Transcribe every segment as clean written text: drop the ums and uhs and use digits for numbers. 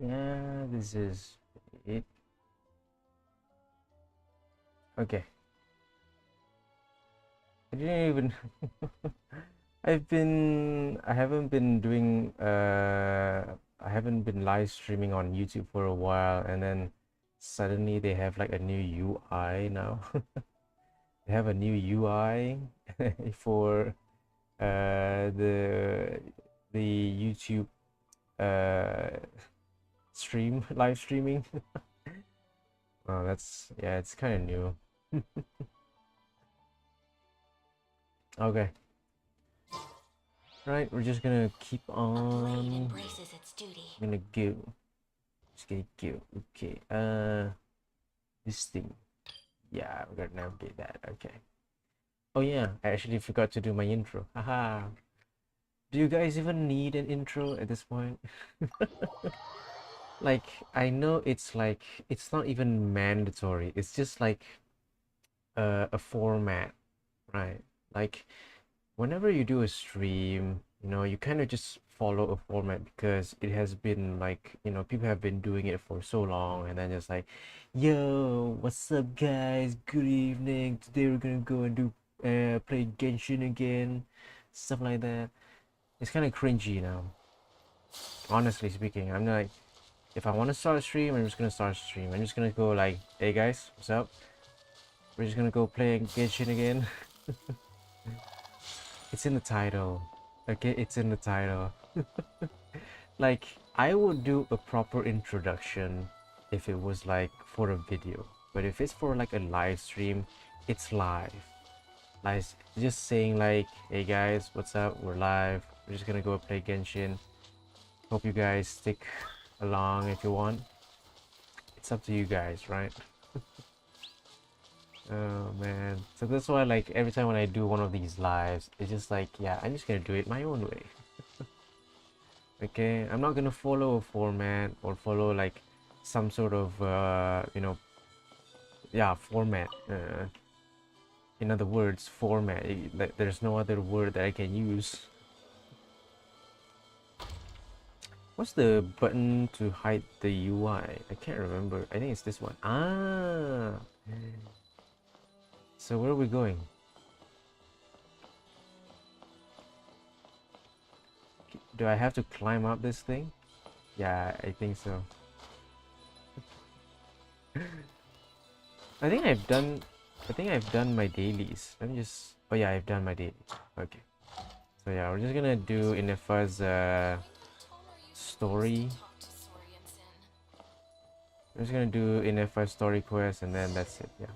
Yeah, this is it. Okay. I didn't even I haven't been doing I haven't been live streaming on YouTube for a while, and then suddenly they have like a new UI now. They have a new UI for the YouTube uh live streaming. Oh, that's yeah, it's kind of new. Okay. Right, we're just gonna keep on. Gonna go. Just gonna go. Okay. This thing. Yeah, we're gonna navigate that. Okay. Oh yeah, I actually forgot to do my intro. Haha. Do you guys even need an intro at this point? Like, I know it's like it's not even mandatory. It's just like a format, right? Like whenever you do a stream, you kind of just follow a format because it has been like, people have been doing it for so long, and then just like, yo, what's up, guys? Good evening. Today we're gonna go and do play Genshin again, stuff like that. It's kind of cringy now, honestly speaking. I'm like, if I want to start a stream, I'm just gonna start a stream. I'm just gonna go like, hey guys, what's up? We're just gonna go play Genshin again. It's in the title. Okay, it's in the title. Like, I would do a proper introduction if it was like for a video. But if it's for like a live stream, it's live. Like, just saying like, hey guys, what's up? We're live. We're just gonna go play Genshin. Hope you guys stick along if you want. It's up to you guys, right? Oh man. So that's why like every time when I do one of these lives, it's just like, yeah, I'm just gonna do it my own way. Okay, I'm not gonna follow a format or follow like some sort of yeah, format. In other words, format. Like, there's no other word that I can use. What's the button to hide the UI? I can't remember. I think it's this one. Ah. So where are we going? Do I have to climb up this thing? Yeah, I think so. I think I've done my dailies. Let me just, oh yeah, I've done my dailies. Okay. So yeah, we're just gonna do Inefa's story. We're just gonna do Inefa's story quest, and then that's it. Yeah.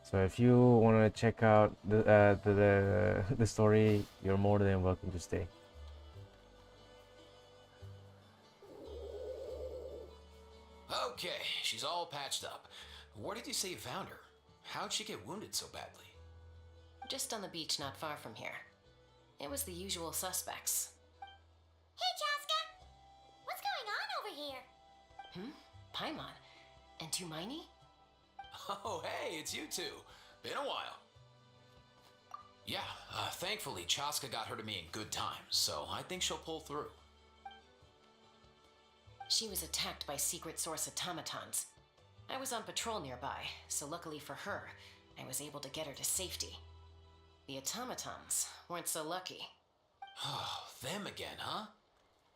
So if you wanna check out the story, you're more than welcome to stay. Okay, she's all patched up. Where did you say you found her? How'd she get wounded so badly? Just on the beach not far from here. It was the usual suspects. Hey, Chaska! What's going on over here? Paimon? And Tumaini? Oh, hey, it's you two. Been a while. Yeah, thankfully Chaska got her to me in good time, so I think she'll pull through. She was attacked by secret source automatons. I was on patrol nearby, so luckily for her, I was able to get her to safety. The automatons weren't so lucky. Oh, them again, huh?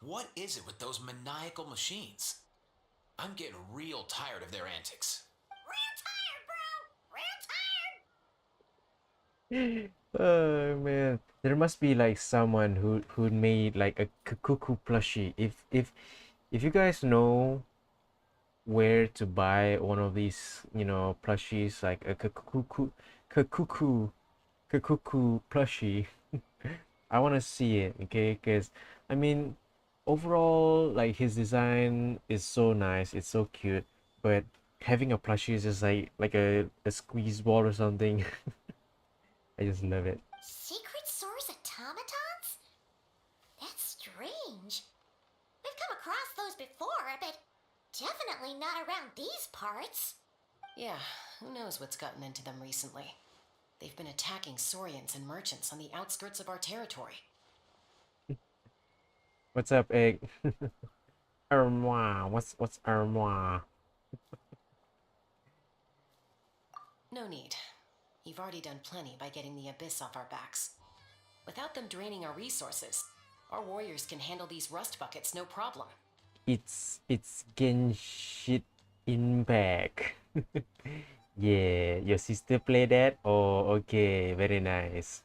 What is it with those maniacal machines? I'm getting real tired of their antics. Real tired, bro! Real tired! Oh man, there must be like someone who made like a cuckoo plushie. If you guys know where to buy one of these, plushies, like a cuckoo plushie, I want to see it, okay? Because I mean, overall, like his design is so nice, it's so cute, but having a plushie is just like a squeeze ball or something. I just love it. Secret source automatons? That's strange. We've come across those before, but definitely not around these parts. Yeah, who knows what's gotten into them recently. They've been attacking Saurians and merchants on the outskirts of our territory. What's up, Egg? Armoire. What's armoire? No need. You've already done plenty by getting the Abyss off our backs. Without them draining our resources, our warriors can handle these rust buckets no problem. It's Genshin Impact. Yeah, your sister play that? Oh, okay, very nice.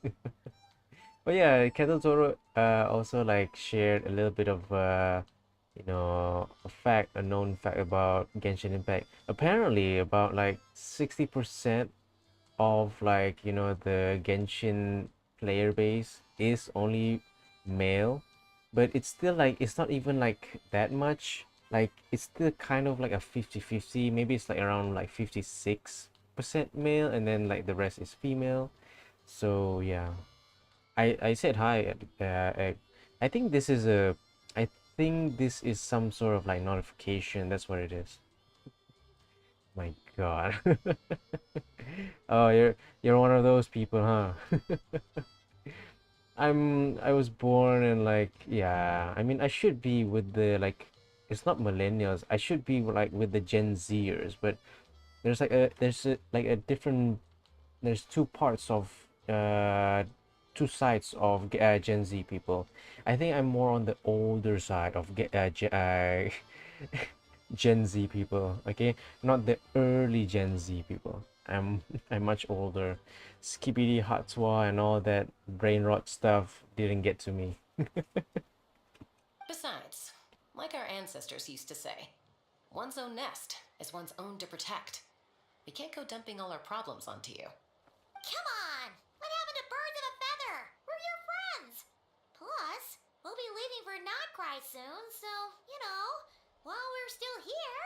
But yeah, Kettle Toro also like shared a little bit of a known fact about Genshin Impact. Apparently, about like 60% of like the Genshin player base is only male, but it's still like it's not even like that much. Like it's still kind of like a 50-50. Maybe it's like around like 56% male and then like the rest is female. So yeah. I said hi. I think this is a I think this is some sort of like notification. That's what it is. My God. Oh, you're one of those people, huh? I was born in like yeah. I mean, I should be with the like it's not millennials. I should be like with the Gen Zers, but there's a different there's two parts of two sides of Gen Z people. I think I'm more on the older side of Gen Z people, okay? Not the early Gen Z people. I'm much older. Skibidi Hatsua and all that brain rot stuff didn't get to me. Besides, like our ancestors used to say, one's own nest is one's own to protect. We can't go dumping all our problems onto you. Come on! What happened to birds of a feather? We're your friends! Plus, we'll be leaving for Notcry soon, so, while we're still here.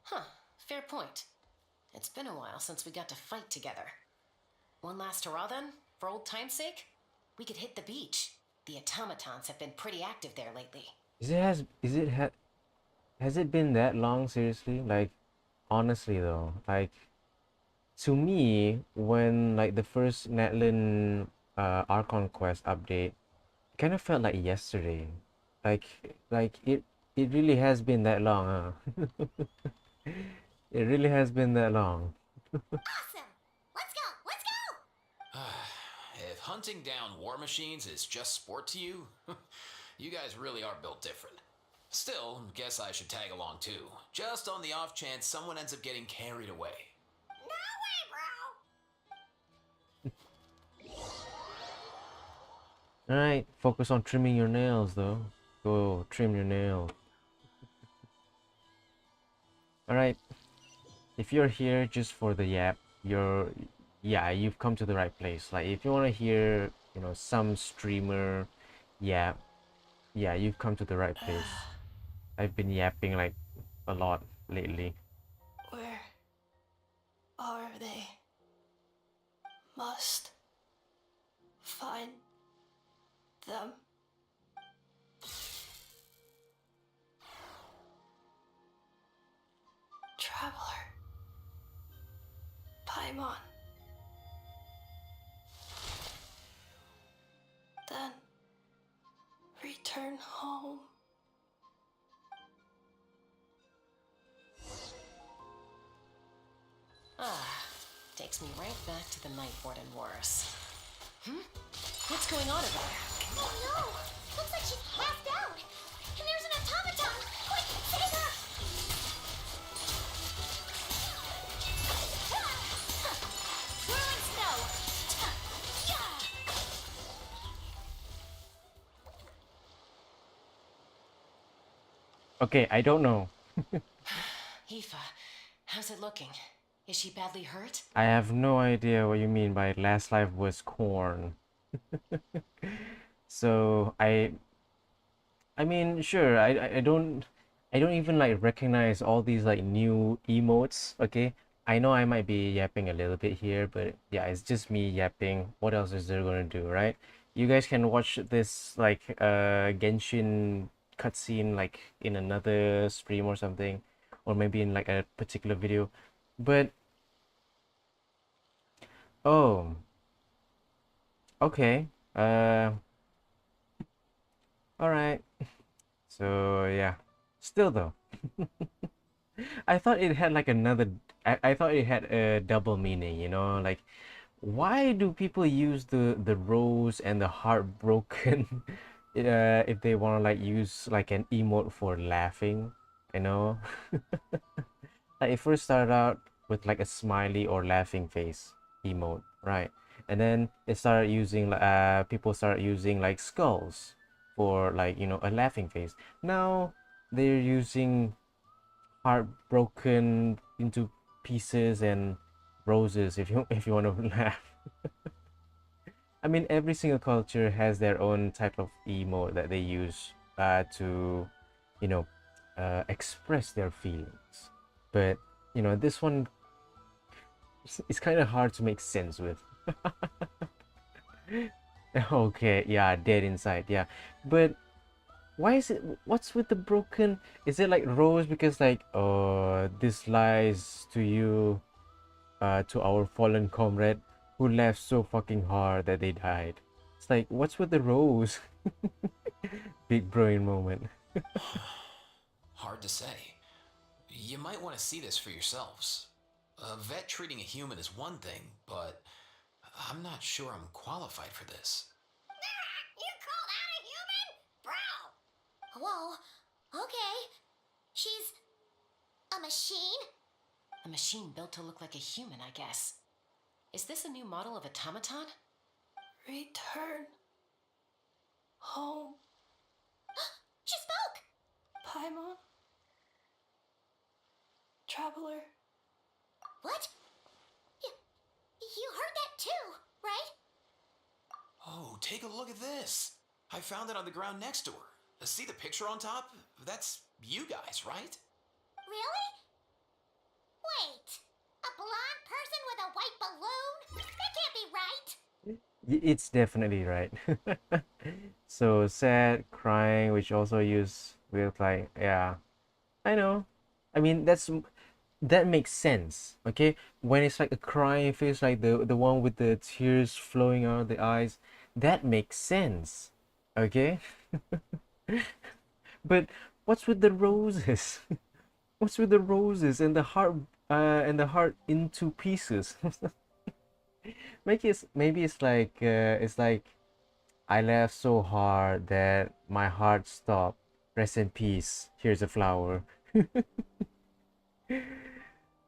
Huh, fair point. It's been a while since we got to fight together. One last hurrah then, for old time's sake? We could hit the beach. The automatons have been pretty active there lately. Has it been that long, seriously? Like honestly though, like to me, when like the first Netlin Archon Quest update kind of felt like yesterday. Like it really has been that long, huh? It really has been that long. Awesome! Let's go! Let's go! If hunting down war machines is just sport to you, you guys really are built different. Still, guess I should tag along too, just on the off chance someone ends up getting carried away. No way, bro! Alright, focus on trimming your nails though. Go trim your nails. Alright, if you're here just for the yap, you've come to the right place. Like if you want to hear, some streamer yap, yeah, you've come to the right place. I've been yapping like a lot lately. Where are they? Must find them. Traveler. Paimon. Then return home. Takes me right back to the Night Warden Wars. What's going on over there? Oh no! Looks like she's passed out! And there's an automaton! Quick, save her! Swirling snow! Okay, I don't know. Aoife, how's it looking? Is she badly hurt? I have no idea what you mean by last life was corn. So I mean, sure, I don't even like recognize all these like new emotes, okay? I know I might be yapping a little bit here, but yeah, it's just me yapping. What else is there gonna do, right? You guys can watch this like Genshin cutscene like in another stream or something, or maybe in like a particular video. But oh, okay. All right. So yeah. Still though, I thought it had like another. I thought it had a double meaning. You know, like why do people use the rose and the heartbroken if they want to like use like an emote for laughing? You know, like it first started out with like a smiley or laughing face emote, right? And then it started using people started using like skulls for like a laughing face. Now they're using heartbroken into pieces and roses if you if you want to laugh. I mean, every single culture has their own type of emote that they use to, you know, express their feelings. But this one is kind of hard to make sense with. Okay, yeah, dead inside, yeah. But why is it? What's with the broken? Is it like rose because like, this lies to you, to our fallen comrade who laughed so fucking hard that they died. It's like, what's with the rose? Big brain moment. Hard to say. You might want to see this for yourselves. A vet treating a human is one thing, but I'm not sure I'm qualified for this. You call that a human? Bro! Whoa, okay. She's a machine? A machine built to look like a human, I guess. Is this a new model of automaton? Return home, She spoke! Paimon. Traveler. What? You heard that too, right? Oh, take a look at this. I found it on the ground next to her. See the picture on top? That's you guys, right? Really? Wait, a blonde person with a white balloon? That can't be right. It's definitely right. So sad, crying, which also use with like, yeah, I know. I mean, that makes sense. Okay, when it's like a crying face, like the one with the tears flowing out of the eyes, that makes sense. Okay, but what's with the roses? What's with the roses and the heart in two pieces? Maybe it's like I laughed so hard that my heart stopped. Rest in peace. Here's a flower.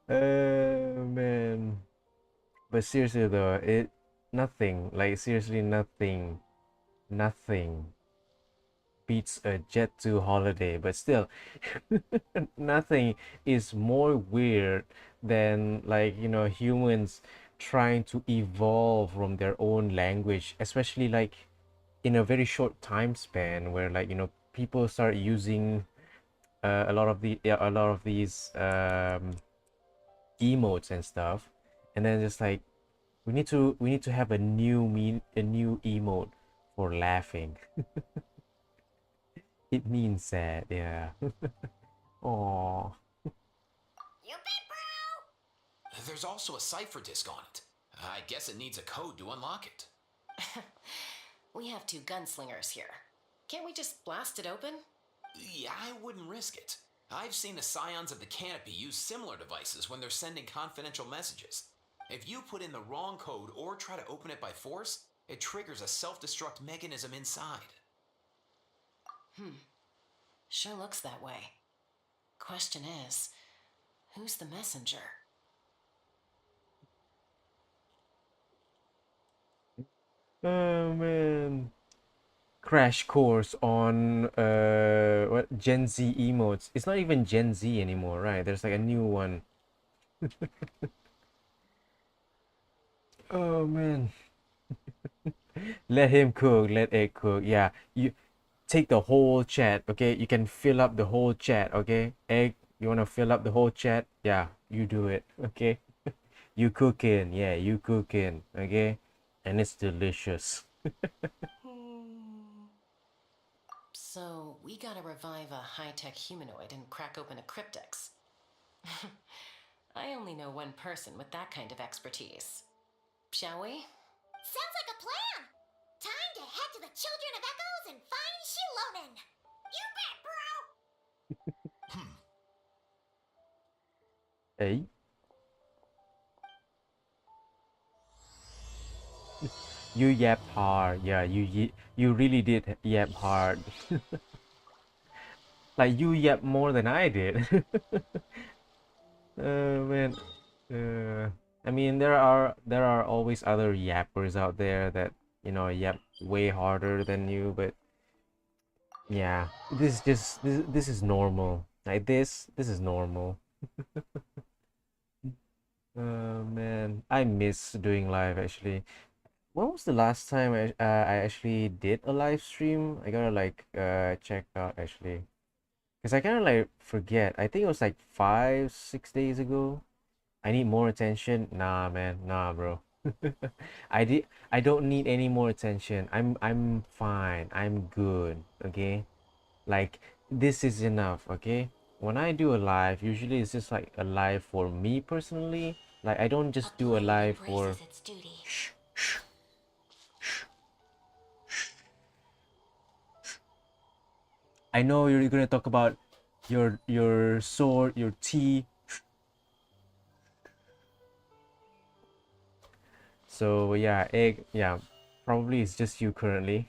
Oh man. But seriously though, nothing, like seriously nothing beats a Jet 2 holiday, but still nothing is more weird than like, humans trying to evolve from their own language, especially like in a very short time span where like, people start using a lot of these emotes and stuff, and then just like we need to have a new emote for laughing. It means sad, yeah. Oh, You bet, bro! There's also a cipher disk on it. I guess it needs a code to unlock it. We have two gunslingers here. Can't we just blast it open? Yeah, I wouldn't risk it. I've seen the scions of the canopy use similar devices when they're sending confidential messages. If you put in the wrong code or try to open it by force, it triggers a self-destruct mechanism inside. Sure looks that way. Question is, who's the messenger? oh man. Crash course on what Gen Z emotes. It's not even Gen Z anymore, right? There's like a new one. Oh man. Let him cook, let it cook. Yeah, you take the whole chat, okay? You can fill up the whole chat, okay? Egg, you wanna fill up the whole chat? Yeah, you do it, okay? You cooking, yeah, you cooking, okay? And it's delicious. So, we gotta revive a high-tech humanoid and crack open a cryptex. I only know one person with that kind of expertise. Shall we? Sounds like a plan! Time to head to the Children of Echoes and find Xilonen! You bet, bro! Hey, you yapped hard. Yeah, you really did yap hard. Like you yapped more than I did. Man. Uh, I mean, there are always other yappers out there that yap way harder than you, but yeah, this is normal. Like this is normal. Man, I miss doing live actually. When was the last time I actually did a live stream? I gotta like check out actually, because I kind of like forget. I think it was like 5, 6 days ago. I need more attention. Nah, man. Nah, bro. I don't need any more attention. I'm fine. I'm good. Okay? Like this is enough, okay? When I do a live, usually it's just like a live for me personally. Like I don't A just do a planet live for embraces its duty. shh, shh. I know you're gonna talk about your sword, your tea. So yeah, egg, yeah, probably it's just you currently.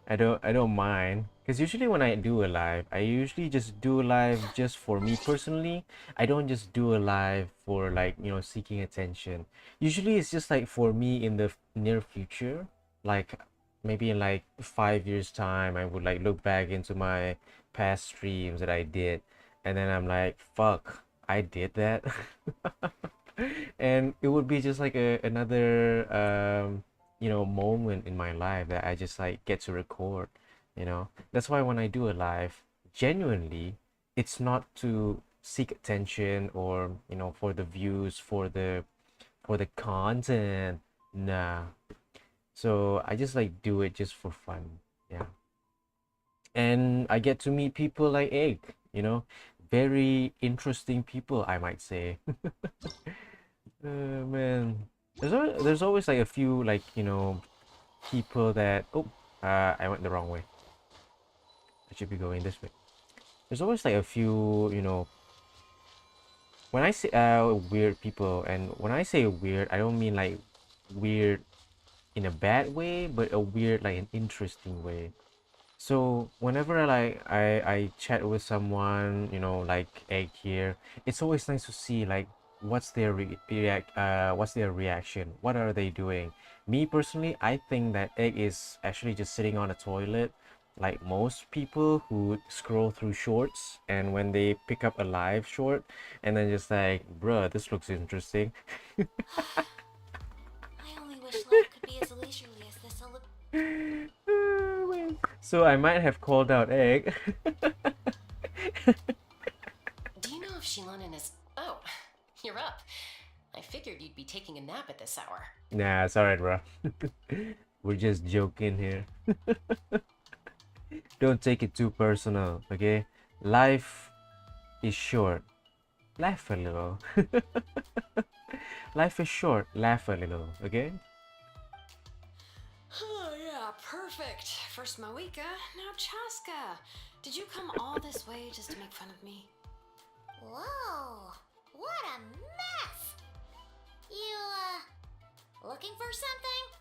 I don't mind because usually when I do a live, I usually just do a live just for me personally. I don't just do a live for like seeking attention. Usually it's just like for me in the near future, like maybe in like 5 years time, I would like look back into my past streams that I did, and then I'm like, fuck, I did that. And it would be just like another moment in my life that I just like get to record. That's why when I do a live, genuinely, it's not to seek attention or for the views, for the content. Nah. So I just like do it just for fun. Yeah. And I get to meet people like Egg. Very interesting people, I might say. Man, there's always like a few like people that I went the wrong way. I should be going this way. There's always like a few when I say weird people, and when I say weird, I don't mean like weird in a bad way, but a weird like an interesting way. So whenever I chat with someone, like Egg here, it's always nice to see like what's their reaction, what are they doing. Me personally, I think that Egg is actually just sitting on a toilet, like most people who scroll through shorts, and when they pick up a live short, and then just like, bruh, this looks interesting. I only wish life could be as leisurely as this. So I might have called out Egg. Do you know if Xilonen is. Oh, you're up. I figured you'd be taking a nap at this hour. Nah, it's alright, bro. We're just joking here. Don't take it too personal, okay? Life is short. Laugh a little. Life is short. Laugh a little, okay? Oh, yeah, perfect. First Moika, now Chaska. Did you come all this way just to make fun of me? Whoa, what a mess! You, looking for something?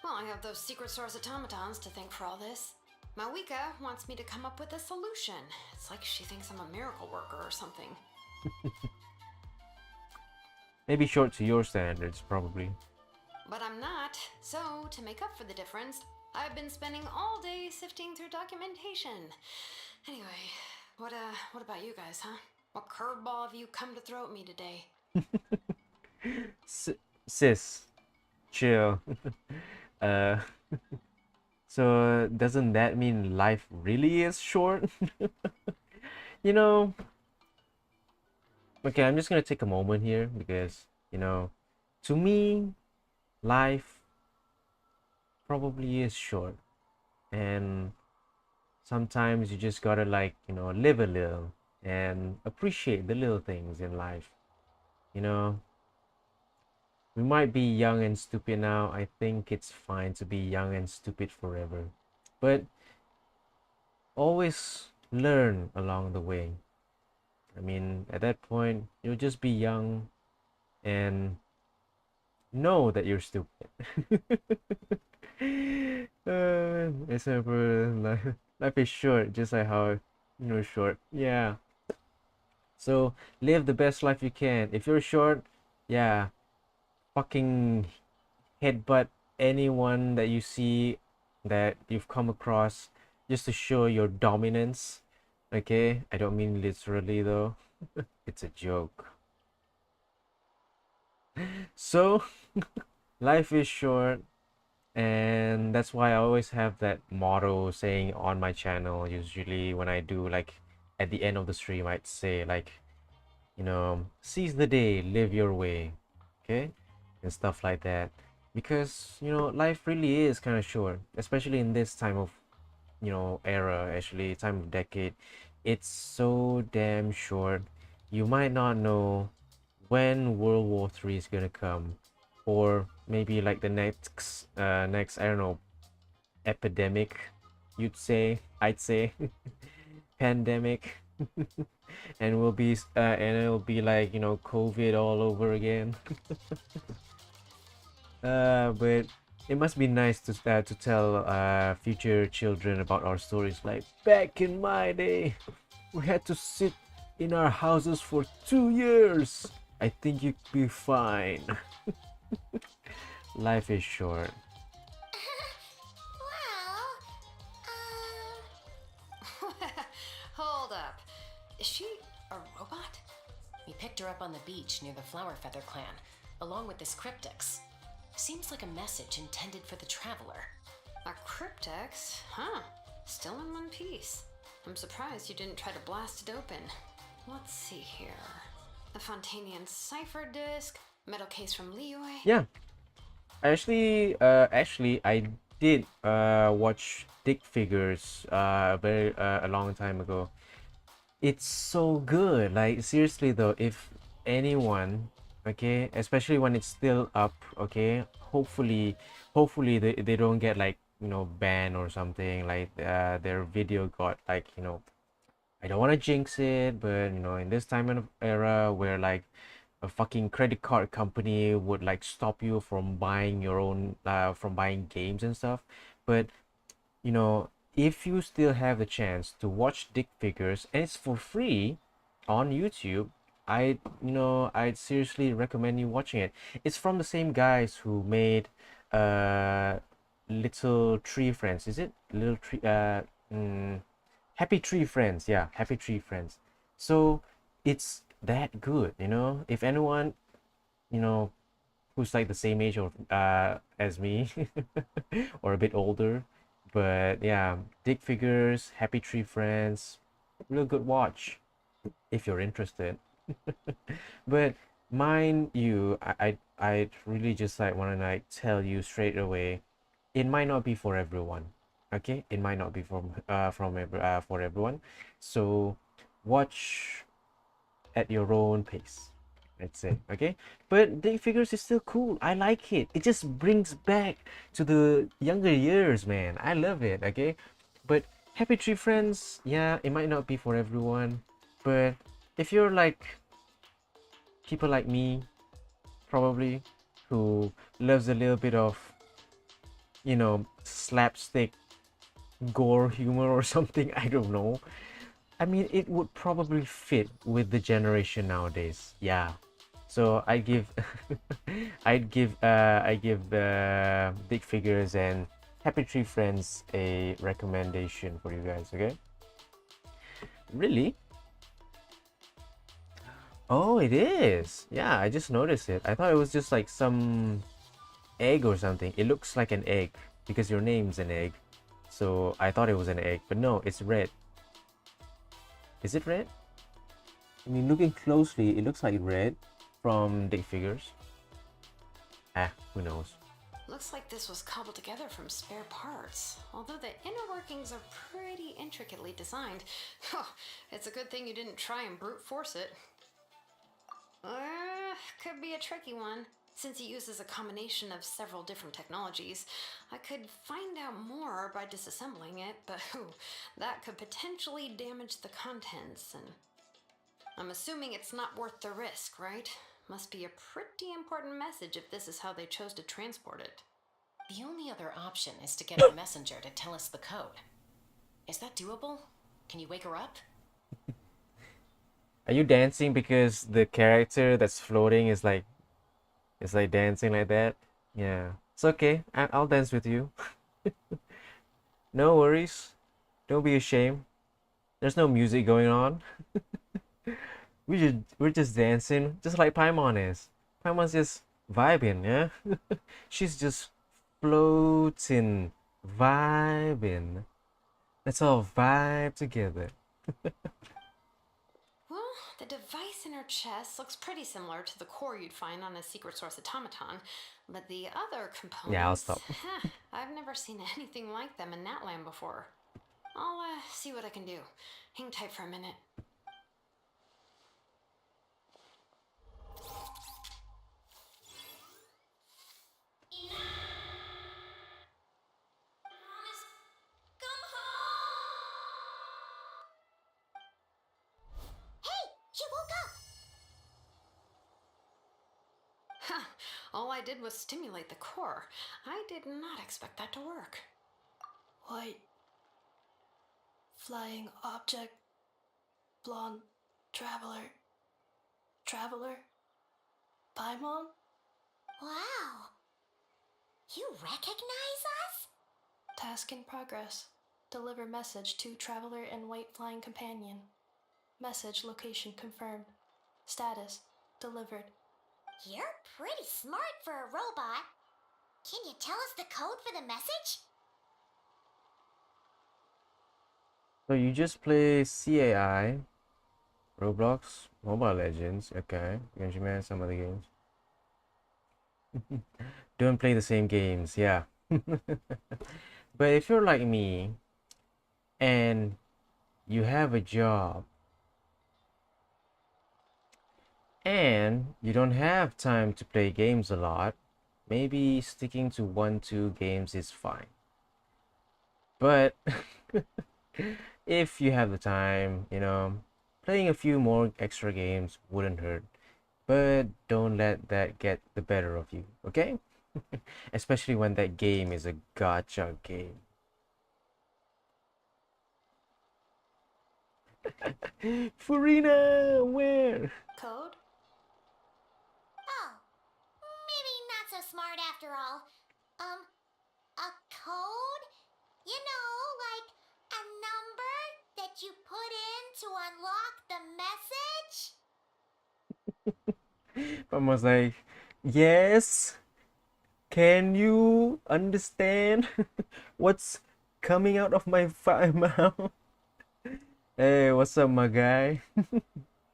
Well, I have those secret source automatons to thank for all this. Mawika wants me to come up with a solution. It's like she thinks I'm a miracle worker or something. Maybe short to your standards, probably. But I'm not. So, to make up for the difference, I've been spending all day sifting through documentation. Anyway, what about you guys, huh? What curveball have you come to throw at me today? Sis, chill. uh, so doesn't that mean life really is short? you know, okay, I'm just gonna take a moment here because, to me, life probably is short. And sometimes you just gotta like, live a little and appreciate the little things in life. You know, we might be young and stupid now. I think it's fine to be young and stupid forever. But always learn along the way. I mean, at that point, you'll just be young and know that you're stupid. Except for life is short, just like how short. Yeah. So live the best life you can. If you're short, yeah, fucking headbutt anyone that you see that you've come across just to show your dominance. Okay, I don't mean literally though. It's a joke. So life is short, and that's why I always have that motto saying on my channel. Usually when I do like at the end of the stream, I'd say like, seize the day, live your way, okay, and stuff like that. Because life really is kind of short, especially in this time of era, actually time of decade. It's so damn short. You might not know when World War III is gonna come, or maybe like the next I don't know, epidemic, I'd say pandemic. And it'll be like COVID all over again. But it must be nice to tell future children about our stories. Like back in my day, we had to sit in our houses for 2 years. I think you'd be fine. Life is short. Well, Hold up. Is she a robot? We picked her up on the beach near the Flower Feather clan, along with this cryptex. Seems like a message intended for the traveler. A cryptex? Huh. Still in one piece. I'm surprised you didn't try to blast it open. Let's see here. A Fontanian cipher disc, metal case from Leoy. Yeah, actually, I did watch Dick Figures a long time ago. It's so good. Like seriously though, if anyone, okay, especially when it's still up, okay, hopefully they don't get like banned or something, like their video got like I don't want to jinx it, but in this time and era where like a fucking credit card company would like stop you from buying your own from buying games and stuff. But if you still have the chance to watch Dick Figures and it's for free on YouTube, I'd seriously recommend you watching it. It's from the same guys who made uh Little Tree Friends. Is it Little Tree Happy Tree Friends? Yeah, Happy Tree Friends. So it's that good, If anyone, you know, who's like the same age or as me or a bit older. But yeah, Dick Figures, Happy Tree Friends, real good watch if you're interested. But mind you, I really just like want to like tell you straight away, it might not be for everyone. Okay, it might not be for everyone. So watch at your own pace, I'd say. Okay, but Dick Figures is still cool. I like it. It just brings back to the younger years, man. I love it. Okay, but Happy Tree Friends, yeah, it might not be for everyone, but if you're like people like me, probably, who loves a little bit of slapstick gore humor or something, I don't know. I mean, it would probably fit with the generation nowadays. Yeah. So I give, I give Dick Figures and Happy Tree Friends a recommendation for you guys. Okay. Really? Oh, it is. Yeah, I just noticed it. I thought it was just like some egg or something. It looks like an egg because your name's an egg. So I thought it was an egg, but no, it's red. Is it red? I mean, looking closely, it looks like red from Dick Figures. Ah, who knows? Looks like this was cobbled together from spare parts, although the inner workings are pretty intricately designed. It's a good thing you didn't try and brute force it. Could be a tricky one. Since it uses a combination of several different technologies, I could find out more by disassembling it, but that could potentially damage the contents and... I'm assuming it's not worth the risk, right? Must be a pretty important message if this is how they chose to transport it. The only other option is to get a messenger to tell us the code. Is that doable? Can you wake her up? Are you dancing because the character that's floating is like dancing like that? Yeah. It's okay. I'll dance with you. No worries. Don't be ashamed. There's no music going on. We're just dancing, just like Paimon is. Paimon's just vibing, yeah. She's just floating, vibing. Let's all vibe together. Well, the device in her chest looks pretty similar to the core you'd find on a secret source automaton, but the other components... Yeah, I'll stop. I've never seen anything like them in that land before. I'll see what I can do. Hang tight for a minute. Come home! Hey, she woke up! Huh, all I did was stimulate the core. I did not expect that to work. White. Flying object. Blonde. Traveler. Traveler. Paimon? Wow. You recognize us? Task in progress. Deliver message to traveler and white flying companion. Message location confirmed. Status delivered. You're pretty smart for a robot. Can you tell us the code for the message? So you just play CAI, Roblox, Mobile Legends, okay, Genshin, some other games. Don't play the same games, yeah. But if you're like me and you have a job and you don't have time to play games a lot, maybe sticking to 1-2 games is fine. But if you have the time, you know, playing a few more extra games wouldn't hurt. But don't let that get the better of you, okay? Especially when that game is a gacha game. Furina, where? Code? Oh, maybe not so smart after all. A code? You know, like a number that you put in to unlock the message? Mom was like, yes. Can you understand what's coming out of my mouth? Hey, what's up, my guy?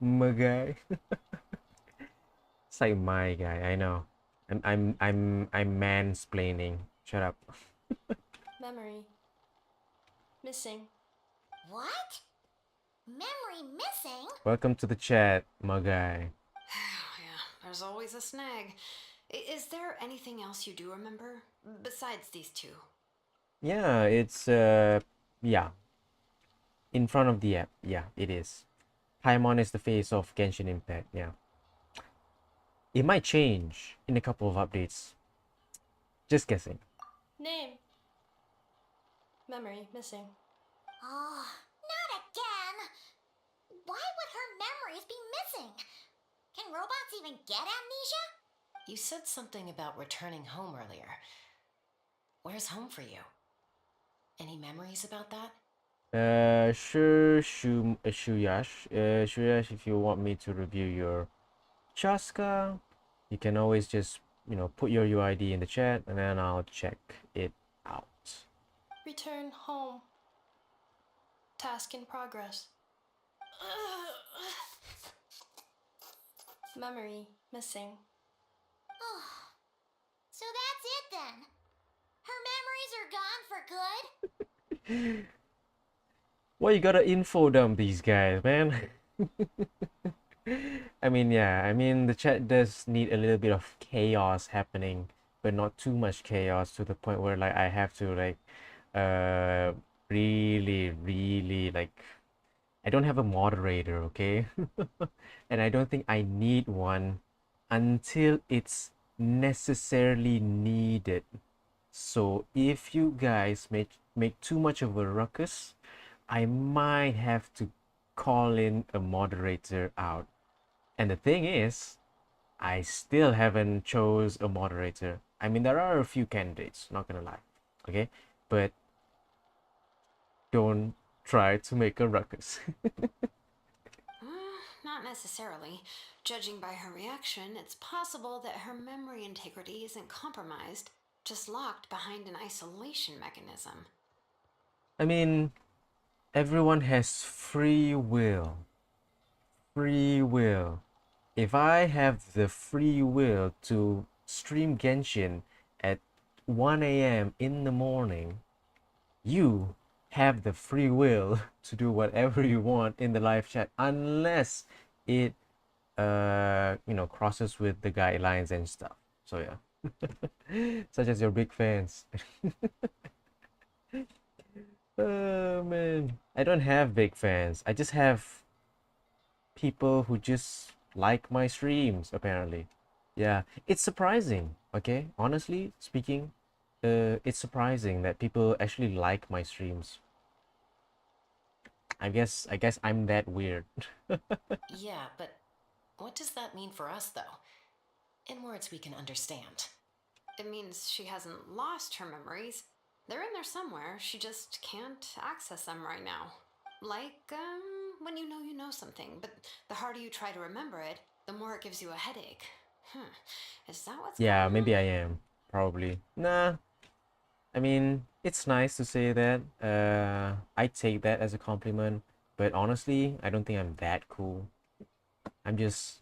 My guy. It's like my guy. I know. I'm mansplaining. Shut up. Memory. Missing. What? Memory missing? Welcome to the chat, my guy. Yeah, there's always a snag. Is there anything else you do remember? Besides these two? Yeah, it's yeah. In front of the app. Yeah, it is. Paimon is the face of Genshin Impact, yeah. It might change in a couple of updates. Just guessing. Name. Memory missing. Oh, not again! Why would her memories be missing? Can robots even get amnesia? You said something about returning home earlier. Where's home for you? Any memories about that? Sure, Shuyash. Shuyash, if you want me to review your Chaska, you can always just, you know, put your UID in the chat and then I'll check it out. Return home. Task in progress. Memory missing. Oh, so that's it then. Her memories are gone for good? Well, you gotta info dump these guys, man. I mean, yeah, I mean, the chat does need a little bit of chaos happening, but not too much chaos to the point where, like, I have to, like, really, really, like, I don't have a moderator, okay? And I don't think I need one until it's necessarily needed. So if you guys make too much of a ruckus, I might have to call in a moderator out. And the thing is, I still haven't chose a moderator. I mean, there are a few candidates, not gonna lie, okay? But don't try to make a ruckus. Not necessarily. Judging by her reaction, it's possible that her memory integrity isn't compromised, just locked behind an isolation mechanism. I mean, everyone has free will. Free will. If I have the free will to stream Genshin at 1 a.m. in the morning, you have the free will to do whatever you want in the live chat unless it crosses with the guidelines and stuff. So yeah. Such as your big fans. Oh man, I don't have big fans. I just have people who just like my streams apparently. Yeah, it's surprising, okay? Honestly speaking, it's surprising that people actually like my streams. I guess I'm that weird. Yeah, but what does that mean for us, though? In words we can understand. It means she hasn't lost her memories. They're in there somewhere, she just can't access them right now. Like, when you know something, but the harder you try to remember it, the more it gives you a headache. Is that what's Yeah, going maybe on? I am. Probably. Nah, I mean, it's nice to say that. I take that as a compliment, but honestly, I don't think I'm that cool. I'm just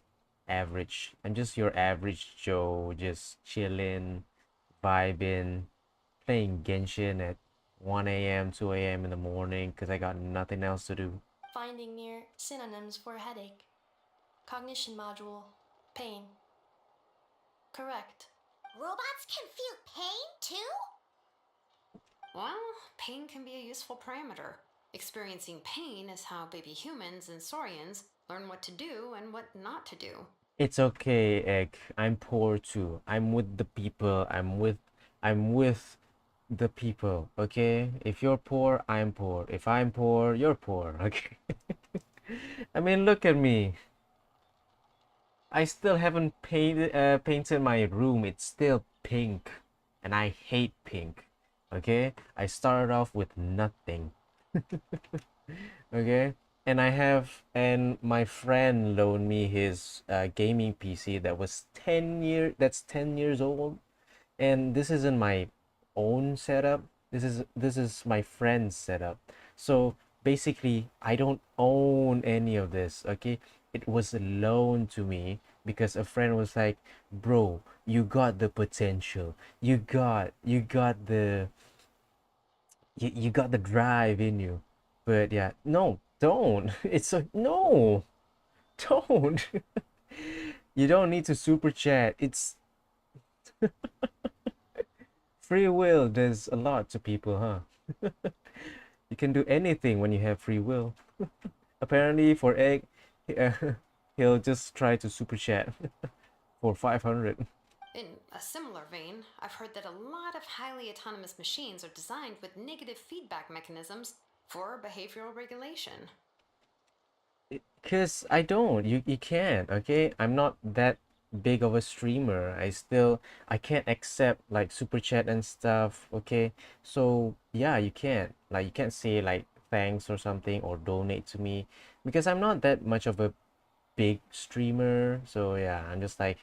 average. I'm just your average Joe, just chilling, vibing, playing Genshin at 1 a.m., 2 a.m. in the morning because I got nothing else to do. Finding near synonyms for headache. Cognition module. Pain. Correct. Robots can feel pain too? Well, pain can be a useful parameter. Experiencing pain is how baby humans and saurians learn what to do and what not to do. It's okay, Egg. I'm poor too. I'm with the people. I'm with the people, okay? If you're poor, I'm poor. If I'm poor, you're poor, okay? I mean, look at me. I still haven't painted my room. It's still pink, and I hate pink. Okay, I started off with nothing. Okay, and my friend loaned me his gaming PC that was 10 years old, and this isn't my own setup. This is my friend's setup. So basically I don't own any of this, okay? It was loaned to me because a friend was like, bro, you got the potential, you got the drive in you. But yeah, no, don't. It's a no, don't. You don't need to super chat. It's free will does a lot to people, huh? You can do anything when you have free will. Apparently, for Egg, uh, he'll just try to super chat for 500. In a similar vein, I've heard that a lot of highly autonomous machines are designed with negative feedback mechanisms for behavioral regulation. Because I don't. You can't, okay? I'm not that big of a streamer. I can't accept like super chat and stuff, okay? So yeah, you can't. Like you can't say like thanks or something or donate to me because I'm not that much of a big streamer. So yeah, I'm just like,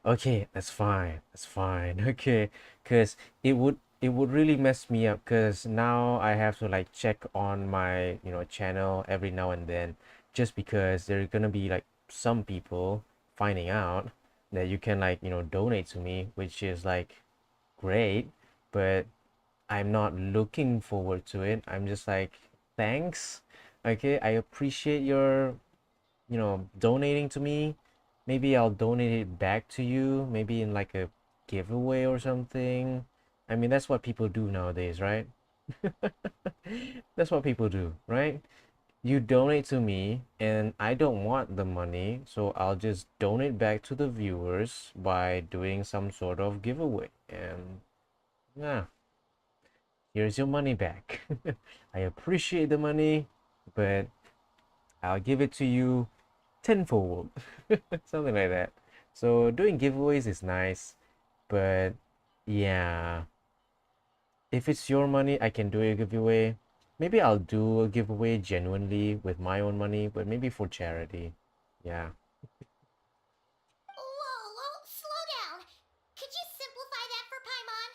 okay, that's fine. That's fine. Okay. Because it would really mess me up because now I have to like check on my, channel every now and then just because there are gonna be like some people finding out that you can like, donate to me, which is like great, but I'm not looking forward to it. I'm just like, thanks. Okay, I appreciate your donating to me. Maybe I'll donate it back to you, maybe in like a giveaway or something. I mean, that's what people do nowadays, right? That's what people do, right? you donate to me, and I don't want the money, so I'll just donate back to the viewers by doing some sort of giveaway. And yeah, here's your money back. I appreciate the money, but I'll give it to you tenfold. Something like that. So doing giveaways is nice, but yeah, if it's your money, I can do a giveaway. Maybe I'll do a giveaway genuinely with my own money, but maybe for charity. Yeah. Whoa, slow down. Could you simplify that for Paimon?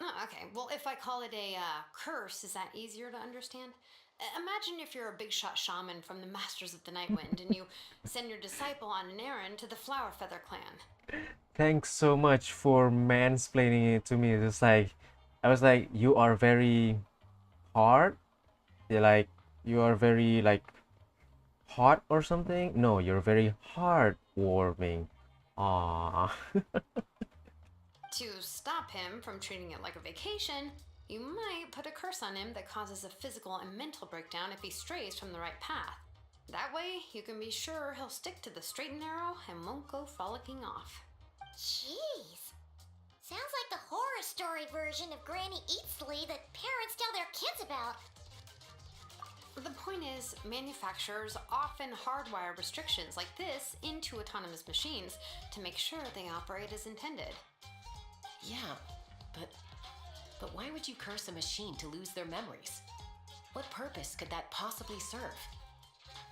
Oh, okay. Well, if I call it a curse, is that easier to understand? Imagine if you're a big shot shaman from the Masters of the Night Wind and you send your disciple on an errand to the Flower Feather clan. Thanks so much for mansplaining it to me. It's like, I was like, you are very hard. You're like, you are very like hot or something. No, you're very heartwarming. Ah. To stop him from treating it like a vacation, you might put a curse on him that causes a physical and mental breakdown if he strays from the right path. That way, you can be sure he'll stick to the straight and narrow and won't go frolicking off. Jeez. Sounds like the horror story version of Granny Eatsley that parents tell their kids about. The point is, manufacturers often hardwire restrictions like this into autonomous machines to make sure they operate as intended. Yeah, but why would you curse a machine to lose their memories? What purpose could that possibly serve?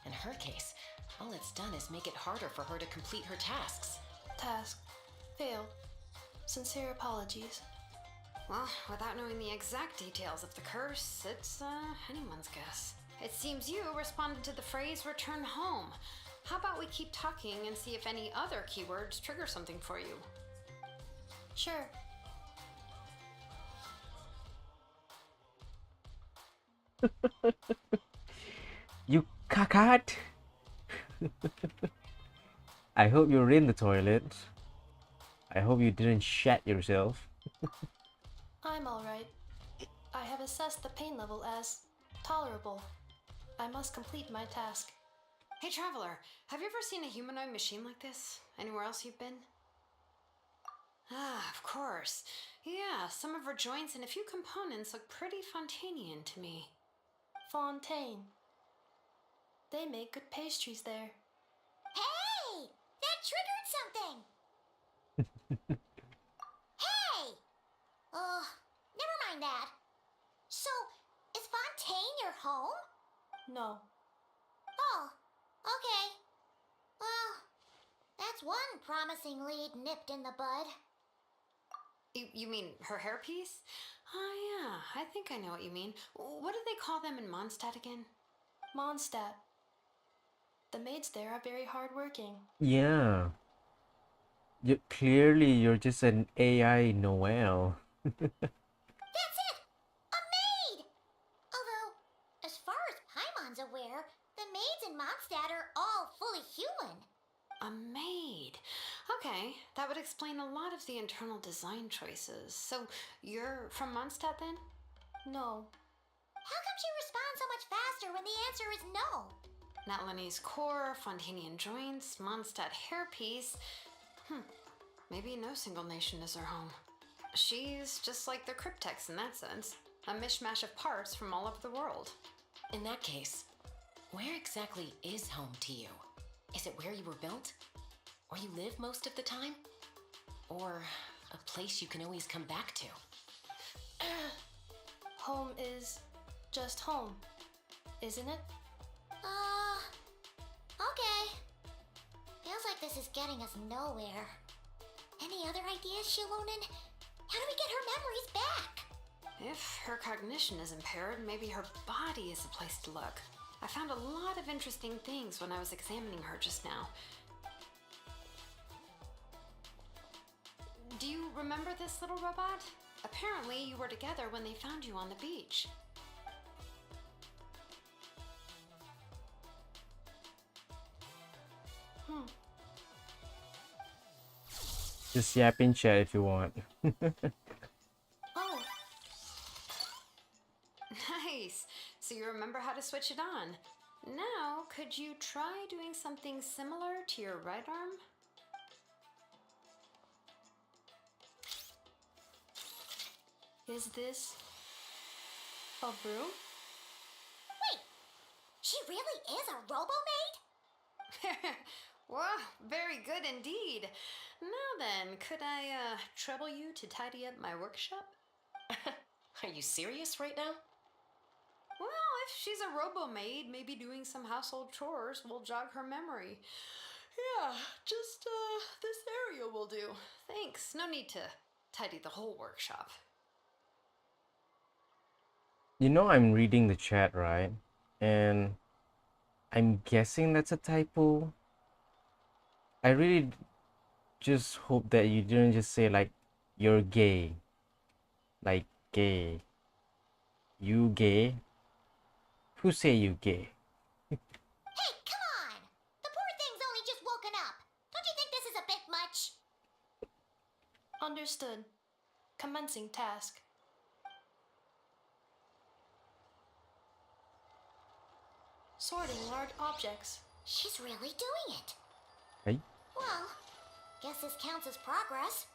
In her case, all it's done is make it harder for her to complete her tasks. Task. Failed. Sincere apologies. Well, without knowing the exact details of the curse, it's anyone's guess. It seems you responded to the phrase return home. How about we keep talking and see if any other keywords trigger something for you? Sure. You cacat. I hope you're in the toilet. I hope you didn't shat yourself. I'm alright. I have assessed the pain level as tolerable. I must complete my task. Hey, Traveler, have you ever seen a humanoid machine like this? Anywhere else you've been? Ah, of course. Yeah, some of her joints and a few components look pretty Fontanian to me. Fontaine. They make good pastries there. Hey! That triggered something! Hey! Never mind that. So, is Fontaine your home? No. Oh, okay. Well, that's one promising lead nipped in the bud. You mean her hairpiece? Oh, yeah, I think I know what you mean. What do they call them in Mondstadt again? Mondstadt. The maids there are very hardworking. Yeah. Clearly, you're just an AI Noel. That's it! A maid! Although, as far as Paimon's aware, the maids in Mondstadt are all fully human. A maid. Okay, that would explain a lot of the internal design choices. So, you're from Mondstadt then? No. How come she responds so much faster when the answer is no? Natlanese core, Fontanian joints, Mondstadt hairpiece. Maybe no single nation is her home. She's just like the cryptex in that sense. A mishmash of parts from all over the world. In that case, where exactly is home to you? Is it where you were built? Where you live most of the time? Or a place you can always come back to? Home is just home, isn't it? Okay. Feels like this is getting us nowhere. Any other ideas, Xilonen? How do we get her memories back? If her cognition is impaired, maybe her body is a place to look. I found a lot of interesting things when I was examining her just now. Do you remember this little robot? Apparently, you were together when they found you on the beach. Just yapping chat if you want. Oh, Nice! So you remember how to switch it on. Now, could you try doing something similar to your right arm? Is this a broom? Wait, she really is a robo-maid? Wow, very good indeed. Now then, could I trouble you to tidy up my workshop? Are you serious right now? Well, if she's a robo-maid, maybe doing some household chores will jog her memory. Yeah, just this area will do. Thanks. No need to tidy the whole workshop. You know, I'm reading the chat, right? And I'm guessing that's a typo. I really just hope that you didn't just say like you're gay. Like gay. You gay? Who say you gay? Hey, come on! The poor thing's only just woken up. Don't you think this is a bit much? Understood. Commencing task. Sorting large objects. She's really doing it. Hey? Well, guess this counts as progress.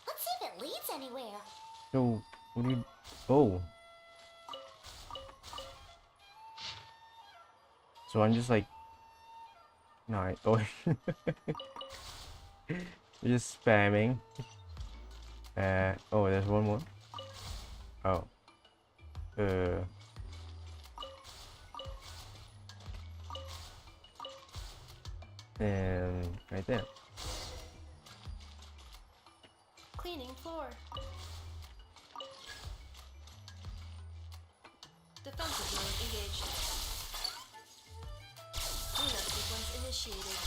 Let's see if it leads anywhere. So, what do you... Oh. So I'm just like... No, oh. You're just spamming. Oh, there's one more. Oh. And right there. Cleaning floor. Defensive mode engaged. Cleanup sequence initiated.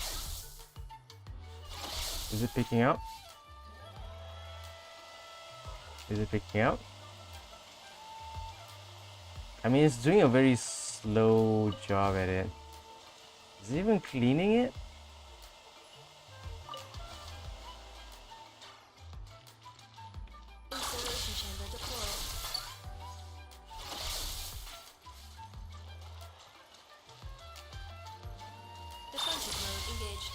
Is it picking up? Is it picking up? I mean, it's doing a very slow job at it. Is it even cleaning it? Incineration chamber deployed. Defensive mode engaged.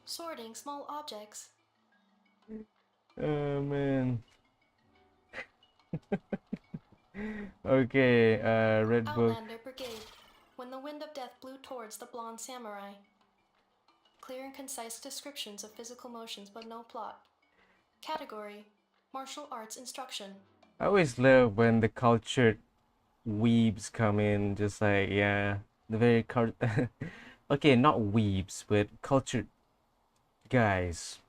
Sorting small objects. Oh man. Okay, Red Book. Outlander Brigade. When the wind of death blew towards the blonde samurai. Clear and concise descriptions of physical motions, but no plot. Category: martial arts instruction. I always love when the cultured weebs come in, just like, yeah, the very okay, not weebs, but cultured guys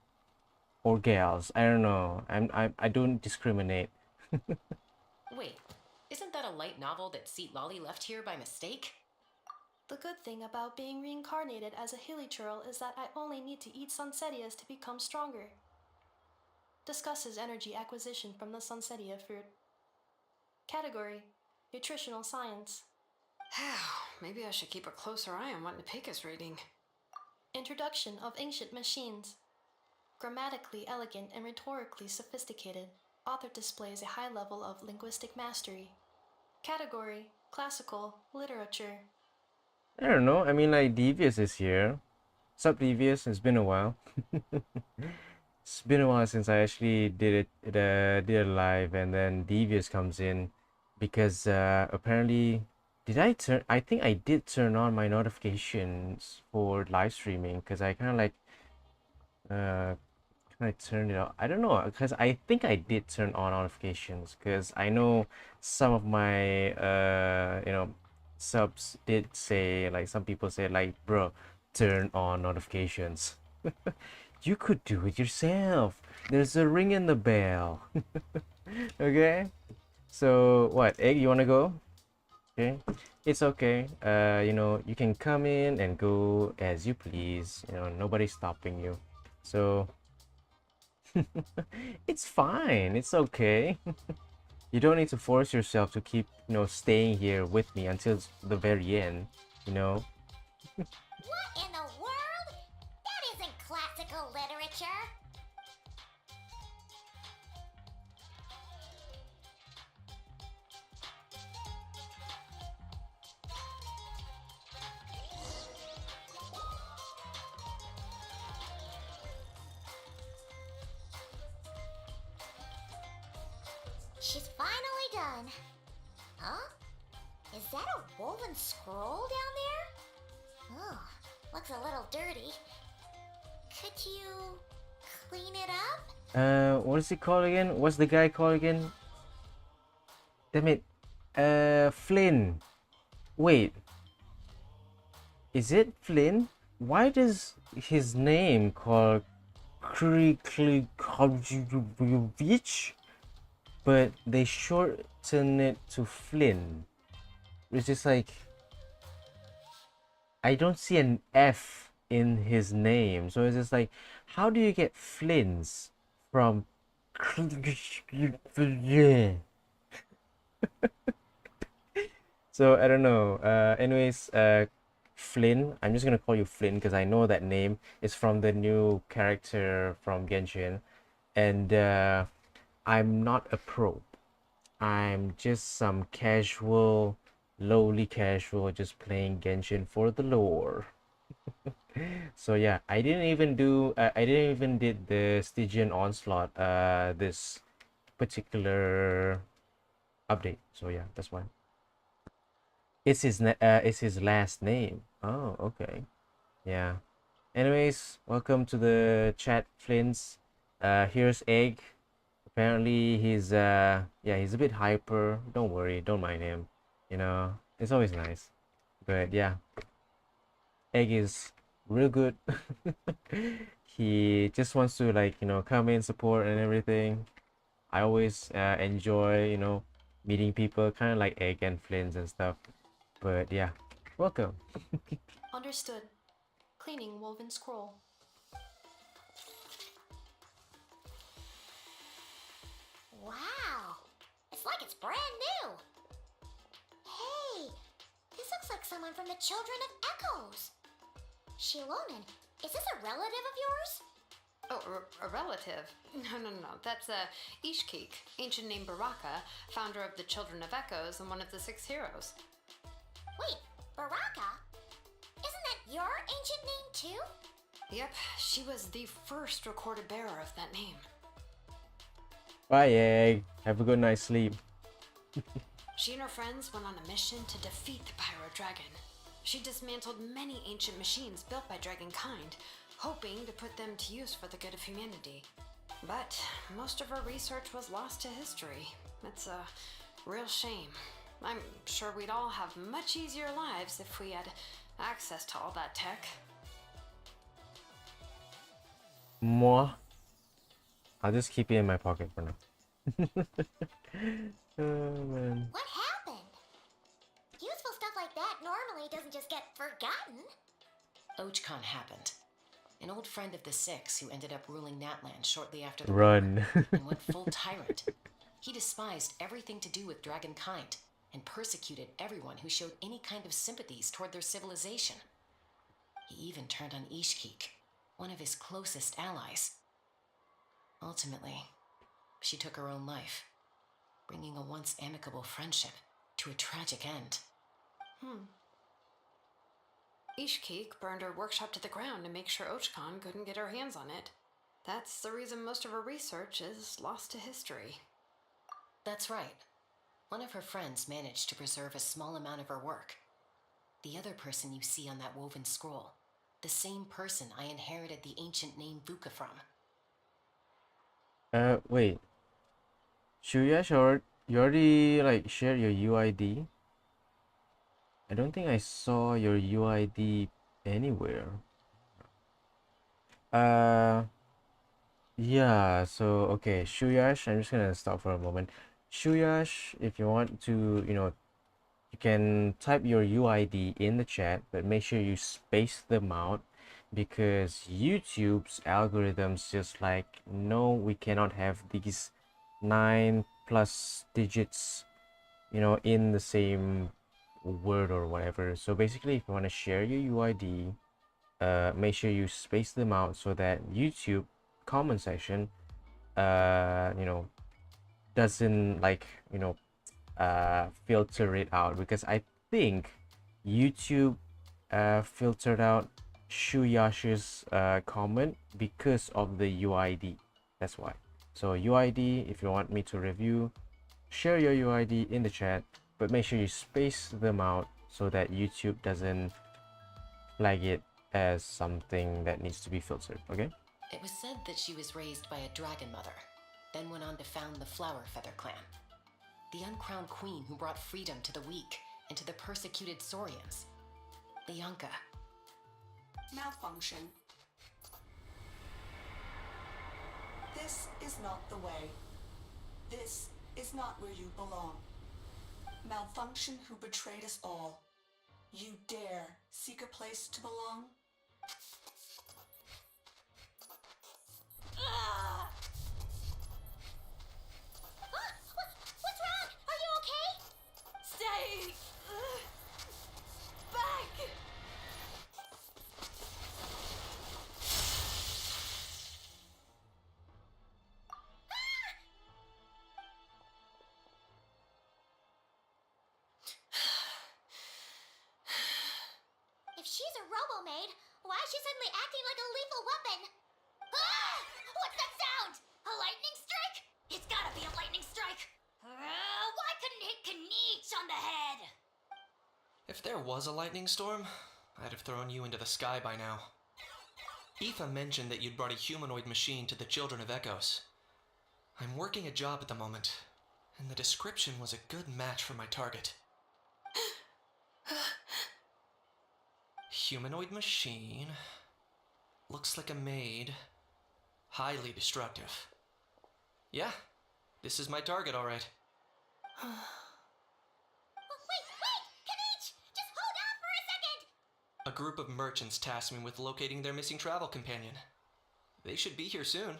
or gals. I don't know. I don't discriminate. Wait, isn't that a light novel that Seat Lolly left here by mistake? The good thing about being reincarnated as a hilly churl is that I only need to eat sunsetias to become stronger. Discusses energy acquisition from the sunsetia fruit. Category: nutritional science. Maybe I should keep a closer eye on what Napika's reading. Introduction of ancient machines. Grammatically elegant and rhetorically sophisticated, author displays a high level of linguistic mastery. Category: classical literature. I don't know. I mean, like, Devious is here. Sup, Devious? It's been a while. It's been a while since I actually did it live, and then Devious comes in because apparently, I think I did turn on my notifications for live streaming because I kind of like kind of turned it off. I don't know, because I think I did turn on notifications because I know some of my subs did say, like, some people say like, bro, turn on notifications. You could do it yourself. There's a ring in the bell. Okay, so what, Egg, you want to go? Okay, it's okay. You can come in and go as you please. Nobody's stopping you, so it's fine, it's okay. You don't need to force yourself to keep staying here with me until the very end. What in the world? That isn't classical literature. she's finally done. Huh? Is that a woven scroll down there? Oh, looks a little dirty. Could you clean it up? What is it called again? What's the guy called again? Damn it. Flynn. Wait. Is it Flynn? Why does his name called Kriklikovich, but they shorten it to Flynn? It's just like, I don't see an F in his name, so it's just like, how do you get Flynn's from so I don't know. Anyways, Flynn, I'm just gonna call you Flynn because I know that name is from the new character from Genshin, and I'm not a pro. I'm just some casual, lowly casual, just playing Genshin for the lore. So yeah, I didn't even did the Stygian Onslaught this particular update. So yeah, that's why. It's his last name. Oh, okay. Yeah. Anyways, welcome to the chat, Flints. Here's Egg. Apparently he's he's a bit hyper. Don't worry, don't mind him. You know, it's always nice. But yeah. Egg is real good. He just wants to, like, you know, come in, support and everything. I always enjoy, you know, meeting people kind of like Egg and Flints and stuff. But yeah, welcome. Understood. Cleaning woven scroll. Wow, it's like it's brand new. Hey, this looks like someone from the Children of Echoes. Xilonen, is this a relative of yours? Oh, a relative? No. That's Ishkik, ancient name Baraka, founder of the Children of Echoes and one of the 6 heroes. Wait, Baraka? Isn't that your ancient name too? Yep, she was the first recorded bearer of that name. Bye, Egg. Have a good night's sleep. She and her friends went on a mission to defeat the Pyro Dragon. She dismantled many ancient machines built by Dragonkind, hoping to put them to use for the good of humanity. But most of her research was lost to history. It's a real shame. I'm sure we'd all have much easier lives if we had access to all that tech. Moi. I'll just keep it in my pocket for now. Oh man. What happened? Useful stuff like that normally doesn't just get forgotten. Ochcon happened. An old friend of the 6 who ended up ruling Natland shortly after the Run. war and went full tyrant. He despised everything to do with Dragonkind and persecuted everyone who showed any kind of sympathies toward their civilization. He even turned on Ishkik, one of his closest allies. Ultimately, she took her own life, bringing a once amicable friendship to a tragic end. Ishkik burned her workshop to the ground to make sure Ochcon couldn't get her hands on it. That's the reason most of her research is lost to history. That's right. One of her friends managed to preserve a small amount of her work. The other person you see on that woven scroll, the same person I inherited the ancient name Vuka from. Wait. Shuyash, or you already like shared your UID? I don't think I saw your UID anywhere. Yeah, so okay, Shuyash, I'm just gonna stop for a moment. Shuyash, if you want to, you know, you can type your UID in the chat, but make sure you space them out because YouTube's algorithms just like, no, we cannot have these 9+ digits, you know, in the same word or whatever. So basically, if you want to share your UID, make sure you space them out so that YouTube comment section, you know, doesn't like, you know, filter it out, because I think YouTube filtered out Shuyash's comment because of the UID. That's why. So UID, if you want me to review, share your UID in the chat, but make sure you space them out so that YouTube doesn't flag it as something that needs to be filtered, okay? It was said that she was raised by a dragon mother, then went on to found the Flower Feather clan, the uncrowned queen who brought freedom to the weak and to the persecuted Saurians. Bianca. Malfunction. This is not the way. This is not where you belong. Malfunction who betrayed us all. You dare seek a place to belong? What's wrong? Are you okay? Stay back. If she's a robo-maid, why is she suddenly acting like a lethal weapon? Ah! What's that sound? A lightning strike? It's gotta be a lightning strike. Why couldn't it hit Kinich on the head? If there was a lightning storm, I'd have thrown you into the sky by now. Aoife mentioned that you'd brought a humanoid machine to the Children of Echoes. I'm working a job at the moment, and the description was a good match for my target. Humanoid machine. Looks like a maid. Highly destructive. Yeah, this is my target, alright. Oh, wait! Kinich! Just hold on for a second! A group of merchants tasked me with locating their missing travel companion. They should be here soon.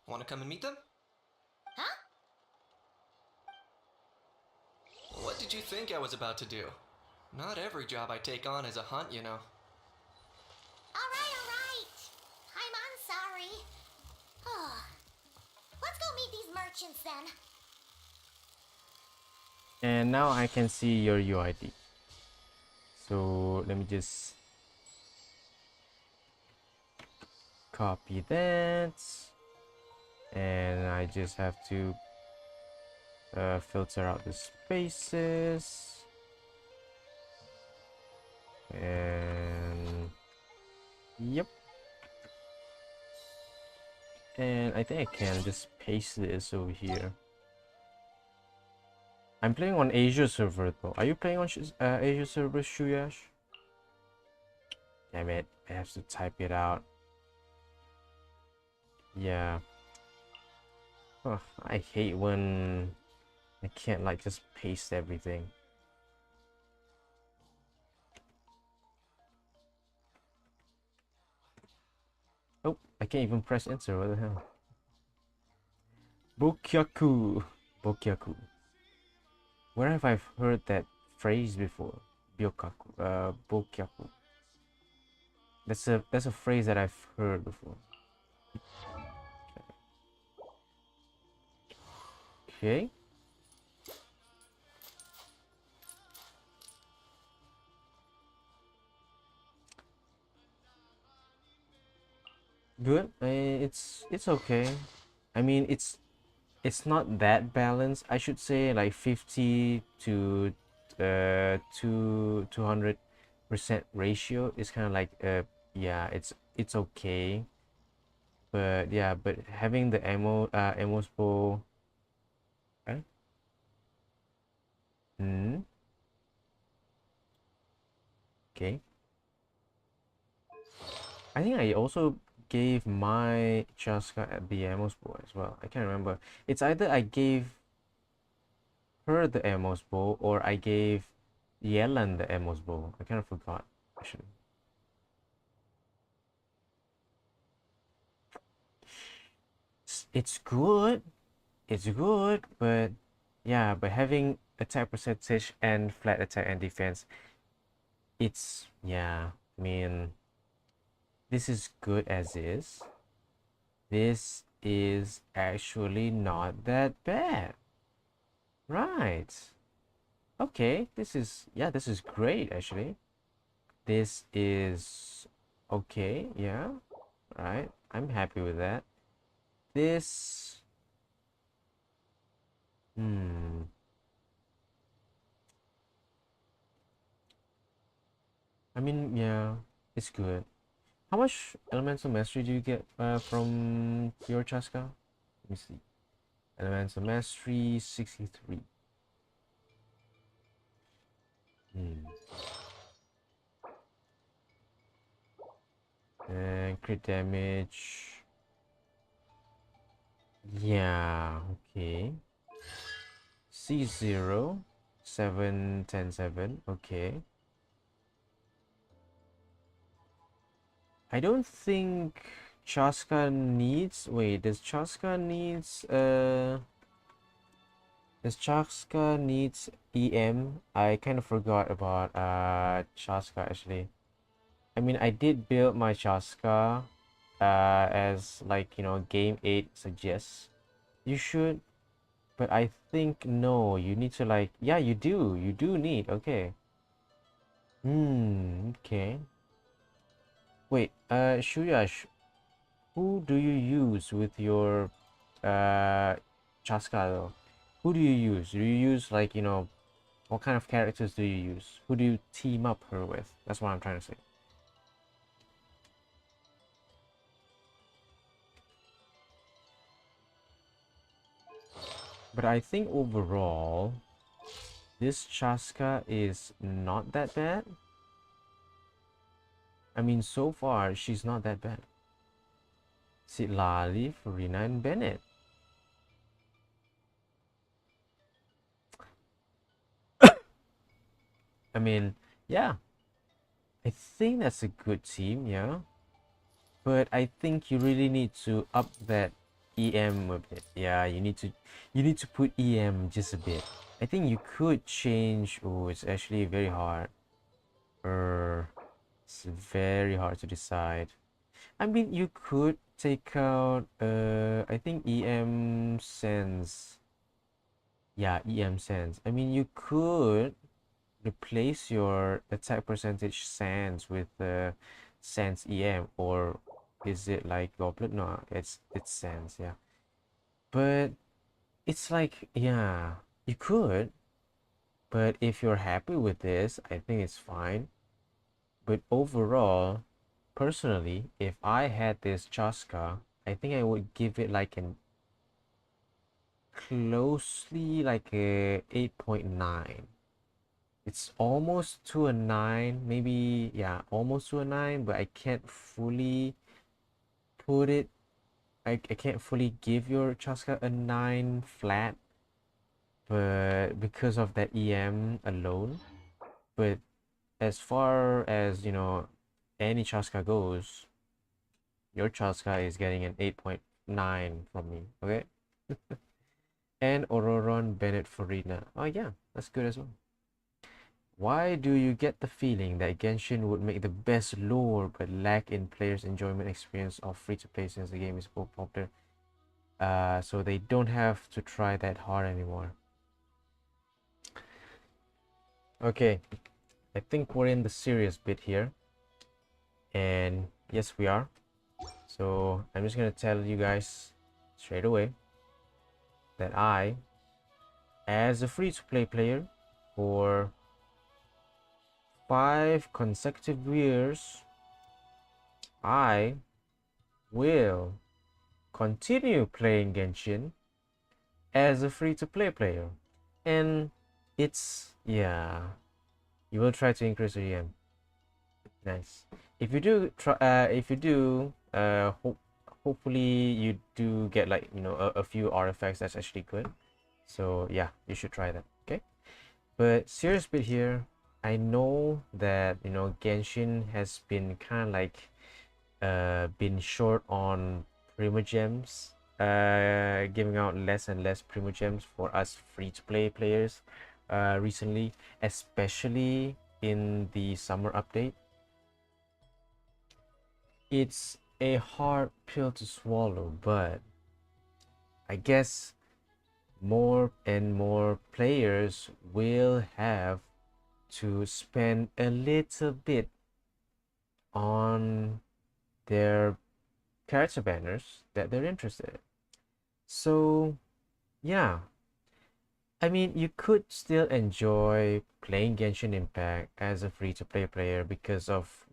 Want to come and meet them? Huh? What did you think I was about to do? Not every job I take on is a hunt, you know. Alright. I'm sorry. Let's go meet these merchants then. And now I can see your UID. So let me just copy that. And I just have to filter out the spaces. And yep. And I think I can just paste this over here. I'm playing on Asia server though. Are you playing on Asia server, Shuyash? Damn it, I have to type it out. Yeah. Oh, I hate when I can't like just paste everything. Oh, I can't even press enter. What the hell? Bokyaku. Bokyaku. Where have I heard that phrase before? Byokaku. Bokyaku. That's a phrase that I've heard before. Okay. Good. It's okay. I mean, it's not that balanced. I should say like 50 to 200% ratio is kind of like yeah, it's okay. But yeah, but having the ammo spool. Okay. Okay. I think I also gave my Chaska at the ammo spool as well. I can't remember. It's either I gave her the ammo spool or I gave Yellen the ammo spool. I kind of forgot actually. It's good. It's good, but yeah, but having attack percentage and flat attack and defense, it's yeah, I mean, this is good as is. This is actually not that bad. Right. Okay, this is great actually. This is okay, yeah. Right. I'm happy with that. This Hmm. I mean, yeah, it's good. How much elemental mastery do you get from your Chaska? Let me see. Elemental mastery 63. Hmm. And crit damage. Yeah, okay. C0, 7, 10, 7. Okay. I don't think Chaska needs. Wait, does Chaska needs EM? I kind of forgot about Chaska actually. I mean, I did build my Chaska as like, you know, game 8 suggests. You should, but I think no, you need to like, yeah, you do. You do need. Okay. Okay. Wait, Shuyash, who do you use with your Chaska though? Who do you use? Do you use like, you know, what kind of characters do you use? Who do you team up her with? That's what I'm trying to say. But I think overall, this Chaska is not that bad. I mean, so far, she's not that bad. Sitlali, Farina, and Bennett. I mean, yeah, I think that's a good team, yeah. But I think you really need to up that EM a bit. Yeah, you need to put EM just a bit. I think you could change. Oh, it's actually very hard. It's very hard to decide. I mean, you could take out I think EM sense. Yeah, EM sense. I mean, you could replace your attack percentage sans with the sans EM, or is it like goblet? No, it's sans, yeah. But it's like, yeah, you could, but if you're happy with this, I think it's fine. But overall, personally, if I had this Chaska, I think I would give it like an closely like a 8.9. It's almost to a 9, maybe, yeah, almost to a 9, but I can't fully put it, I can't fully give your Chaska a 9 flat, but because of that EM alone. But as far as, you know, any Chaska goes, your Chaska is getting an 8.9 from me, okay? And Ororon Bennett Farina. Oh yeah, that's good as well. Why do you get the feeling that Genshin would make the best lore but lack in players' enjoyment experience of free-to-play since the game is so popular? So they don't have to try that hard anymore. Okay, I think we're in the serious bit here. And yes, we are. So I'm just gonna tell you guys straight away that I, as a free-to-play player for 5 consecutive years, I will continue playing Genshin as a free-to-play player. And it's, yeah, you will try to increase your EM. Nice. If you do try, hopefully you do get like, you know, a few artifacts. That's actually good. So yeah, you should try that. Okay. But serious bit here. I know that, you know, Genshin has been kind of like been short on primogems, giving out less and less primogems for us free-to-play players recently, especially in the summer update. It's a hard pill to swallow, but I guess more and more players will have to spend a little bit on their character banners that they're interested in. So yeah, I mean, you could still enjoy playing Genshin Impact as a free-to-play player because of,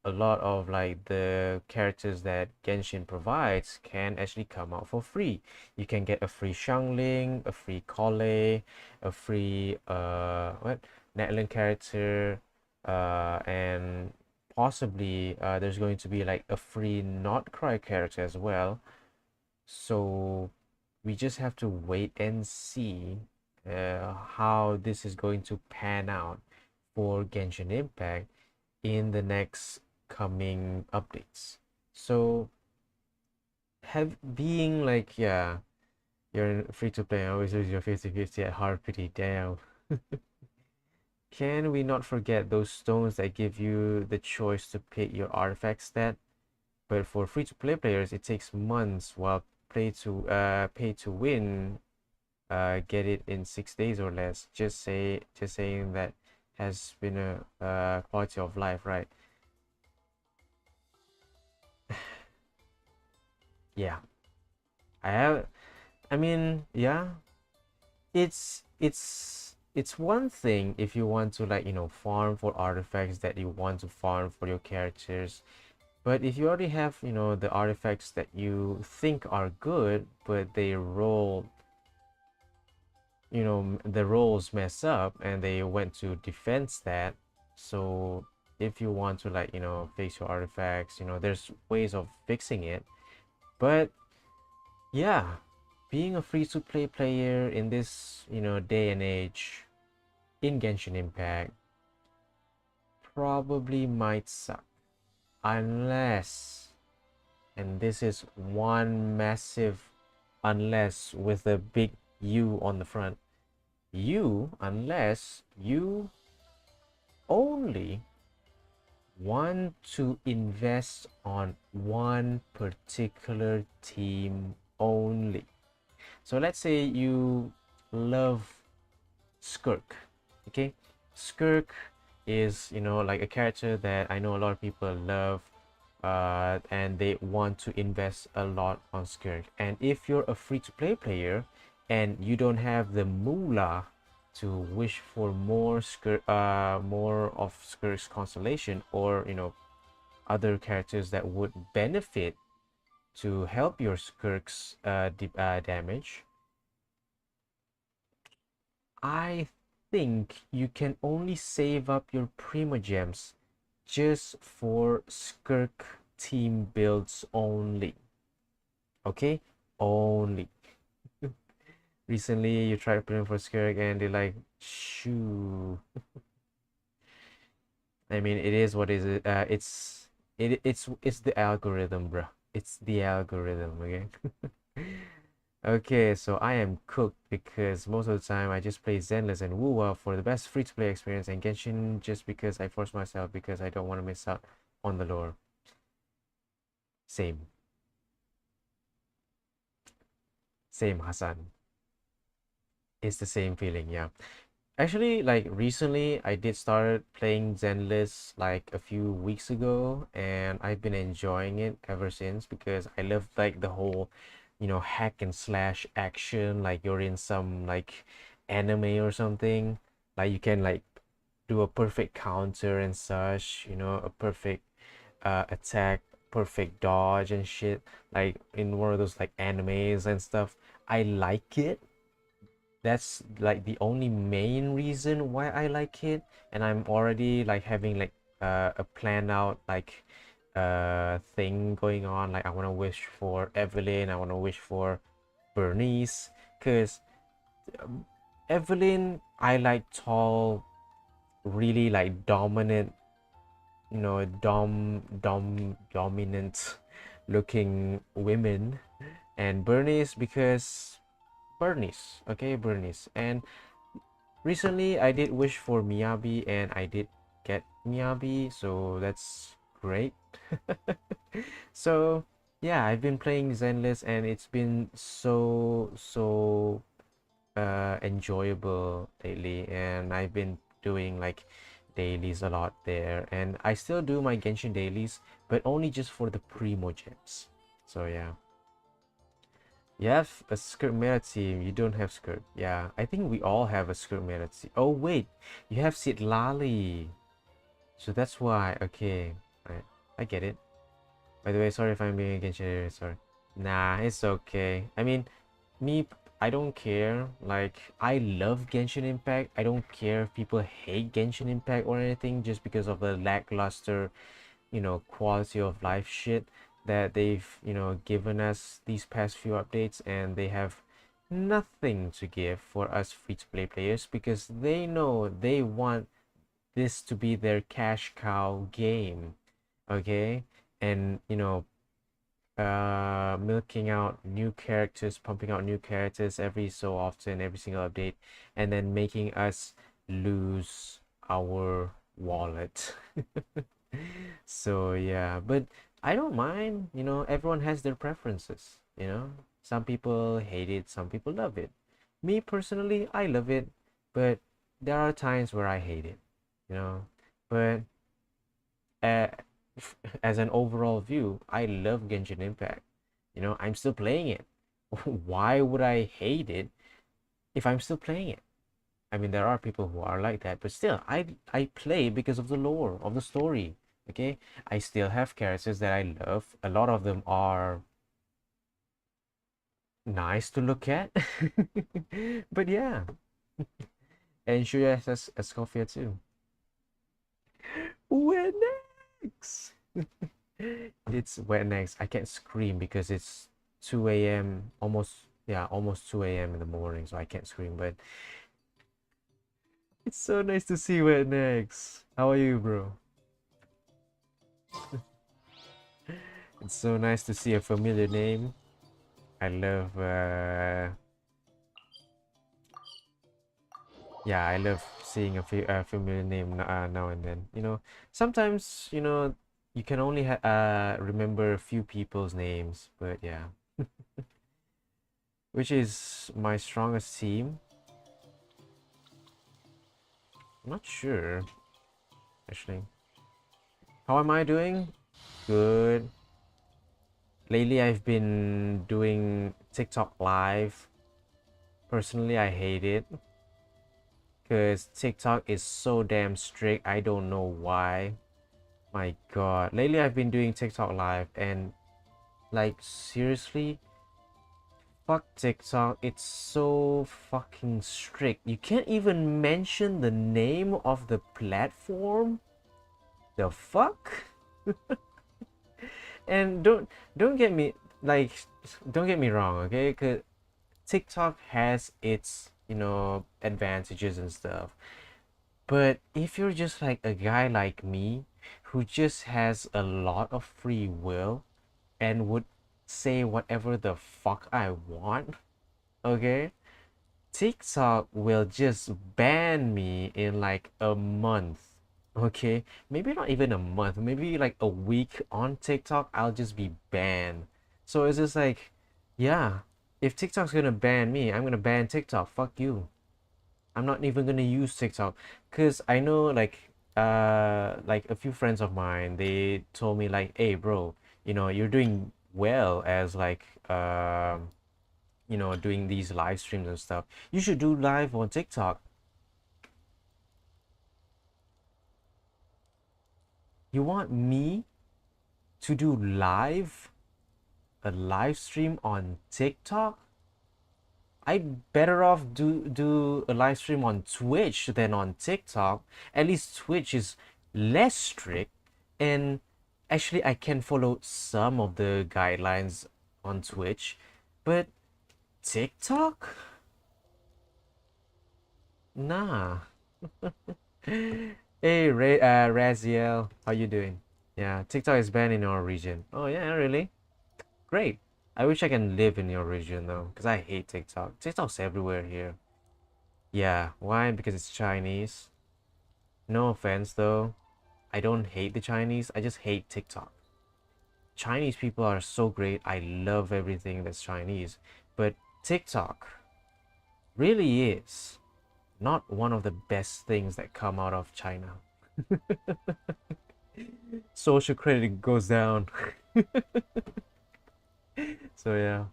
a lot of like the characters that Genshin provides can actually come out for free. You can get a free Xiangling, a free Collei, a free Netland character, and possibly there's going to be like a free Notcry character as well. So we just have to wait and see how this is going to pan out for Genshin Impact in the next coming updates. So have being like, yeah, you're free to play, always lose your 50-50 at hard pretty damn. Can we not forget those stones that give you the choice to pick your artifact stat? But for free to play players, it takes months, while pay to win get it in 6 days or less. Just saying that has been a quality of life, right? Yeah, I mean, yeah, it's one thing if you want to like farm for artifacts that you want to farm for your characters. But if you already have, the artifacts that you think are good, but they roll, the rolls mess up and they went to defense that. So if you want to like, fix your artifacts, there's ways of fixing it. But yeah, being a free to play player in this, day and age in Genshin Impact probably might suck unless, and this is one massive unless with a big U on the front, unless you only want to invest on one particular team only. So let's say you love Skirk, okay? Skirk is, like a character that I know a lot of people love, and they want to invest a lot on Skirk. And if you're a free-to-play player and you don't have the moolah to wish for more more of Skirk's constellation, or other characters that would benefit to help your Skirk's damage, I think you can only save up your primogems just for Skirk team builds only. Okay? Only. Recently you tried playing for Skirk and they're like, shoo. I mean, it is what is it. It's the algorithm, bro. It's the algorithm, okay? Okay, so I am cooked because most of the time I just play Zenless and Wuwa for the best free-to-play experience, and Genshin just because I force myself because I don't want to miss out on the lore. Same. Same, Hassan. It's the same feeling, yeah. Actually, like recently, I did start playing Zenless like a few weeks ago, and I've been enjoying it ever since because I love like the whole, hack and slash action. Like you're in some like anime or something. Like you can like do a perfect counter and such. A perfect attack, perfect dodge and shit. Like in one of those like animes and stuff. I like it. That's like the only main reason why I like it, and I'm already like having like a plan out like thing going on. Like I want to wish for Evelyn, I want to wish for Bernice, because Evelyn, I like tall, really like dominant, dominant looking women, and Bernice because Bernice, okay, Bernice. And recently I did wish for Miyabi and I did get Miyabi, so that's great. So yeah, I've been playing Zenless and it's been so enjoyable lately, and I've been doing like dailies a lot there, and I still do my Genshin dailies, but only just for the primo gems. So yeah. You have a skirt meta team. You don't have skirt. Yeah, I think we all have a skirt meta team. Oh wait, you have Sid Lali. So that's why. Okay, right. I get it. By the way, sorry if I'm being against you. Sorry. Nah, it's okay. I mean, me, I don't care. Like, I love Genshin Impact. I don't care if people hate Genshin Impact or anything just because of the lackluster, quality of life shit that they've, given us these past few updates, and they have nothing to give for us free-to-play players because they know they want this to be their cash cow game, okay? And, milking out new characters, pumping out new characters every so often, every single update, and then making us lose our wallet. So yeah, but I don't mind, everyone has their preferences. Some people hate it, some people love it. Me personally, I love it, but there are times where I hate it, you know. But uh, as an overall view, I love Genshin Impact. I'm still playing it. Why would I hate it if I'm still playing it? I mean, there are people who are like that, but still, I play because of the lore, of the story. Okay, I still have characters that I love. A lot of them are nice to look at, but yeah, and Shuya has a Scoffia too. When next? It's when next. I can't scream because it's 2 a.m. almost 2 a.m. in the morning, so I can't scream. But it's so nice to see you next. How are you, bro? It's so nice to see a familiar name. I love, yeah, I love seeing a familiar name now and then. Sometimes, you can only remember a few people's names, but yeah. Which is my strongest team? I'm not sure, actually. How am I doing? Good. Lately, I've been doing TikTok live. Personally, I hate it because TikTok is so damn strict. I don't know why. My God. Lately, I've been doing TikTok live and, like, seriously, fuck TikTok. It's so fucking strict. You can't even mention the name of the platform. The fuck? And don't get me like don't get me wrong, okay? Cause TikTok has its advantages and stuff, but if you're just like a guy like me who just has a lot of free will and would say whatever the fuck I want, okay, TikTok will just ban me in like a month. Okay, maybe not even a month, maybe like a week on TikTok, I'll just be banned. So it's just like, yeah, if TikTok's gonna ban me, I'm gonna ban TikTok. Fuck you. I'm not even gonna use TikTok. Cause I know like a few friends of mine, they told me like, hey bro, you're doing well as like doing these live streams and stuff. You should do live on TikTok. You want me to do a live stream on TikTok? I'd better off do a live stream on Twitch than on TikTok. At least Twitch is less strict, and actually I can follow some of the guidelines on Twitch, but TikTok? Nah. Hey, Raziel, how you doing? Yeah, TikTok is banned in our region. Oh yeah, really? Great. I wish I can live in your region though, because I hate TikTok. TikTok's everywhere here. Yeah, why? Because it's Chinese. No offense though. I don't hate the Chinese, I just hate TikTok. Chinese people are so great. I love everything that's Chinese. But TikTok really is not one of the best things that come out of China. Social credit goes down. So yeah.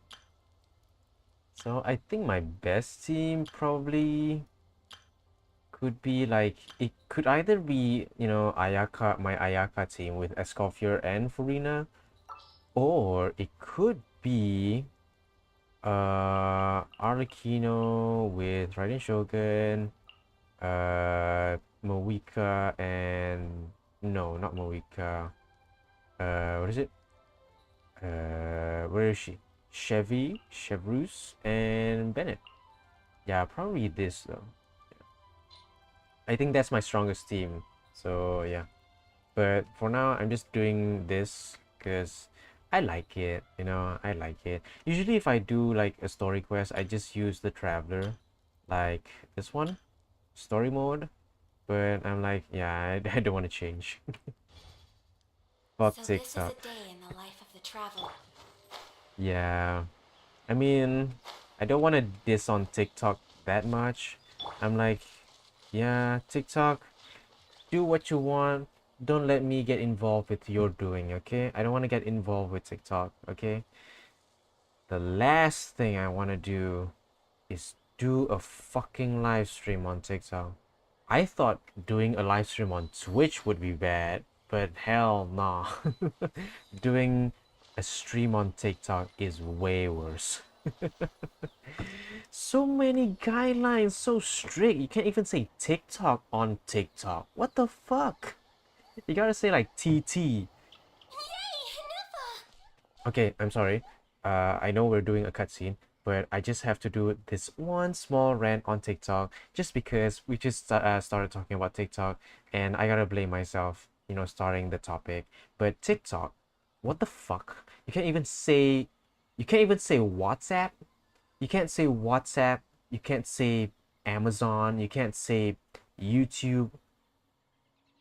So I think my best team probably could be like, it could either be, you know, Ayaka, my Ayaka team with Escoffier and Furina, or it could be Arlecchino with Raiden Shogun, Moika and no, not Moika. What is it? Where is she? Chevreuse, and Bennett. Yeah, probably this though. I think that's my strongest team. So yeah. But for now, I'm just doing this because I like it. You know, I like it. Usually, if I do like a story quest, I just use the Traveler, like this one, story mode. But I'm like, yeah, I don't want to change. Fuck So this is TikTok. a day in the life of the traveler. Yeah. I mean, I don't want to diss on TikTok that much. I'm like, yeah, TikTok, do what you want. Don't let me get involved with your doing, okay? I don't want to get involved with TikTok, okay? The last thing I want to do is do a fucking live stream on TikTok. I thought doing a live stream on Twitch would be bad, but hell nah. Doing a stream on TikTok is way worse. So many guidelines, so strict. You can't even say TikTok on TikTok. What the fuck? You gotta say like TT. Okay, I'm sorry. I know we're doing a cutscene, but I just have to do this one small rant on TikTok just because we just started talking about TikTok, and I gotta blame myself, you know, starting the topic. But TikTok, what the fuck? You can't even say WhatsApp. You can't say WhatsApp. You can't say Amazon. You can't say YouTube.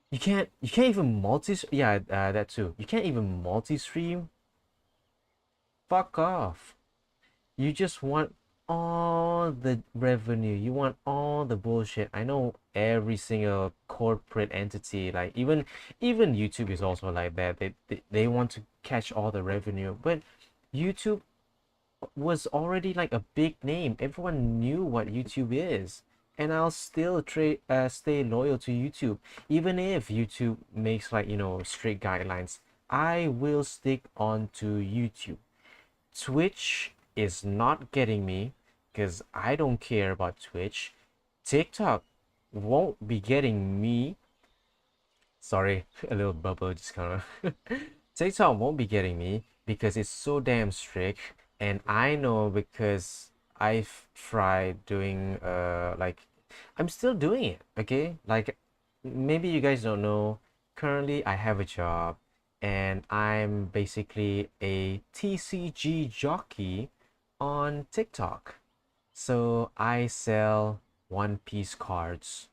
You can't even that too. You can't even multi-stream. Fuck off. You just want all the revenue. You want all the bullshit. I know every single corporate entity, like even YouTube is also like that. They want to catch all the revenue. But YouTube was already like a big name. Everyone knew what YouTube is. And I'll still stay loyal to YouTube. Even if YouTube makes like, you know, strict guidelines, I will stick on to YouTube. Twitch is not getting me because I don't care about Twitch. TikTok won't be getting me. Sorry, a little bubble just kind of. TikTok won't be getting me because it's so damn strict, and I know because I've tried doing like I'm still doing it, okay? Like maybe you guys don't know, currently I have a job and I'm basically a TCG jockey on TikTok. So I sell One Piece cards,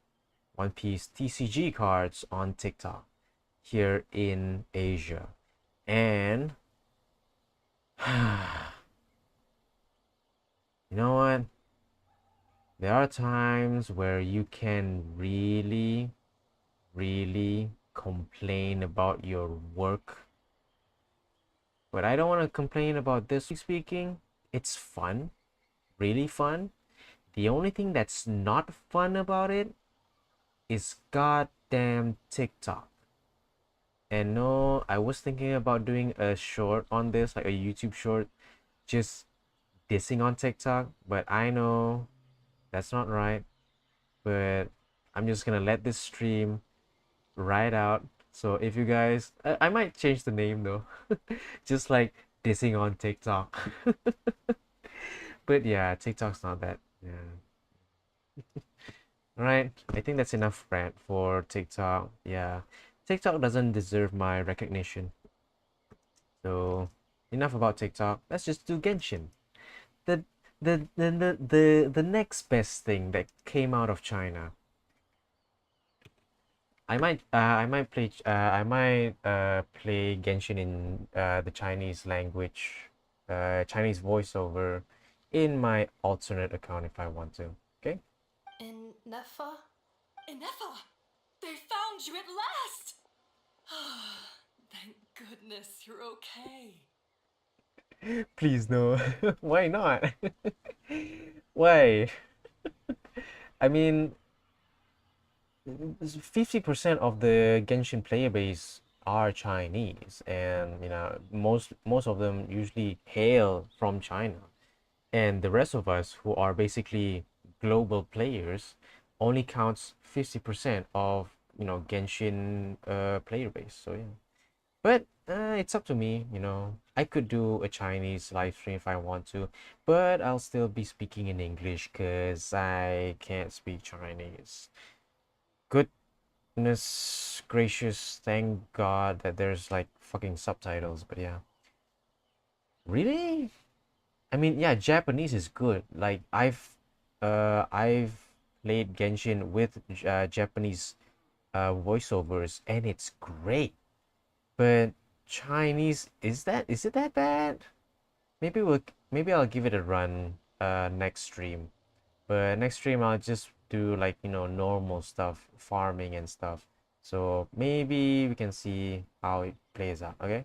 One Piece TCG cards on TikTok here in Asia. And you know what? There are times where you can really, really complain about your work. But I don't want to complain about this speaking. It's fun, really fun. The only thing that's not fun about it is goddamn TikTok. And no, I was thinking about doing a short on this, like a YouTube short, just dissing on TikTok, but I know that's not right. But I'm just gonna let this stream ride out. So if you guys, I might change the name though, just like dissing on TikTok. But yeah, TikTok's not that. Yeah. Right. I think that's enough rant for TikTok. Yeah. TikTok doesn't deserve my recognition. So enough about TikTok. Let's just do Genshin. The the next best thing that came out of China. I might play Genshin in the Chinese language, Chinese voiceover in my alternate account if I want to. Okay? In Nefa? Inefa! They found you at last! Thank goodness you're okay. Please no. Why not? Why? I mean, 50% of the Genshin player base are Chinese, and most of them usually hail from China. And the rest of us who are basically global players only counts 50% of Genshin player base. So yeah. But it's up to me, I could do a Chinese live stream if I want to, but I'll still be speaking in English because I can't speak Chinese. Goodness gracious, thank God that there's like fucking subtitles, but yeah. Really? I mean, yeah, Japanese is good. Like I've played Genshin with Japanese voiceovers and it's great. But Chinese, is it that bad? Maybe I'll give it a run next stream. But next stream I'll just do like, normal stuff, farming and stuff. So maybe we can see how it plays out, okay?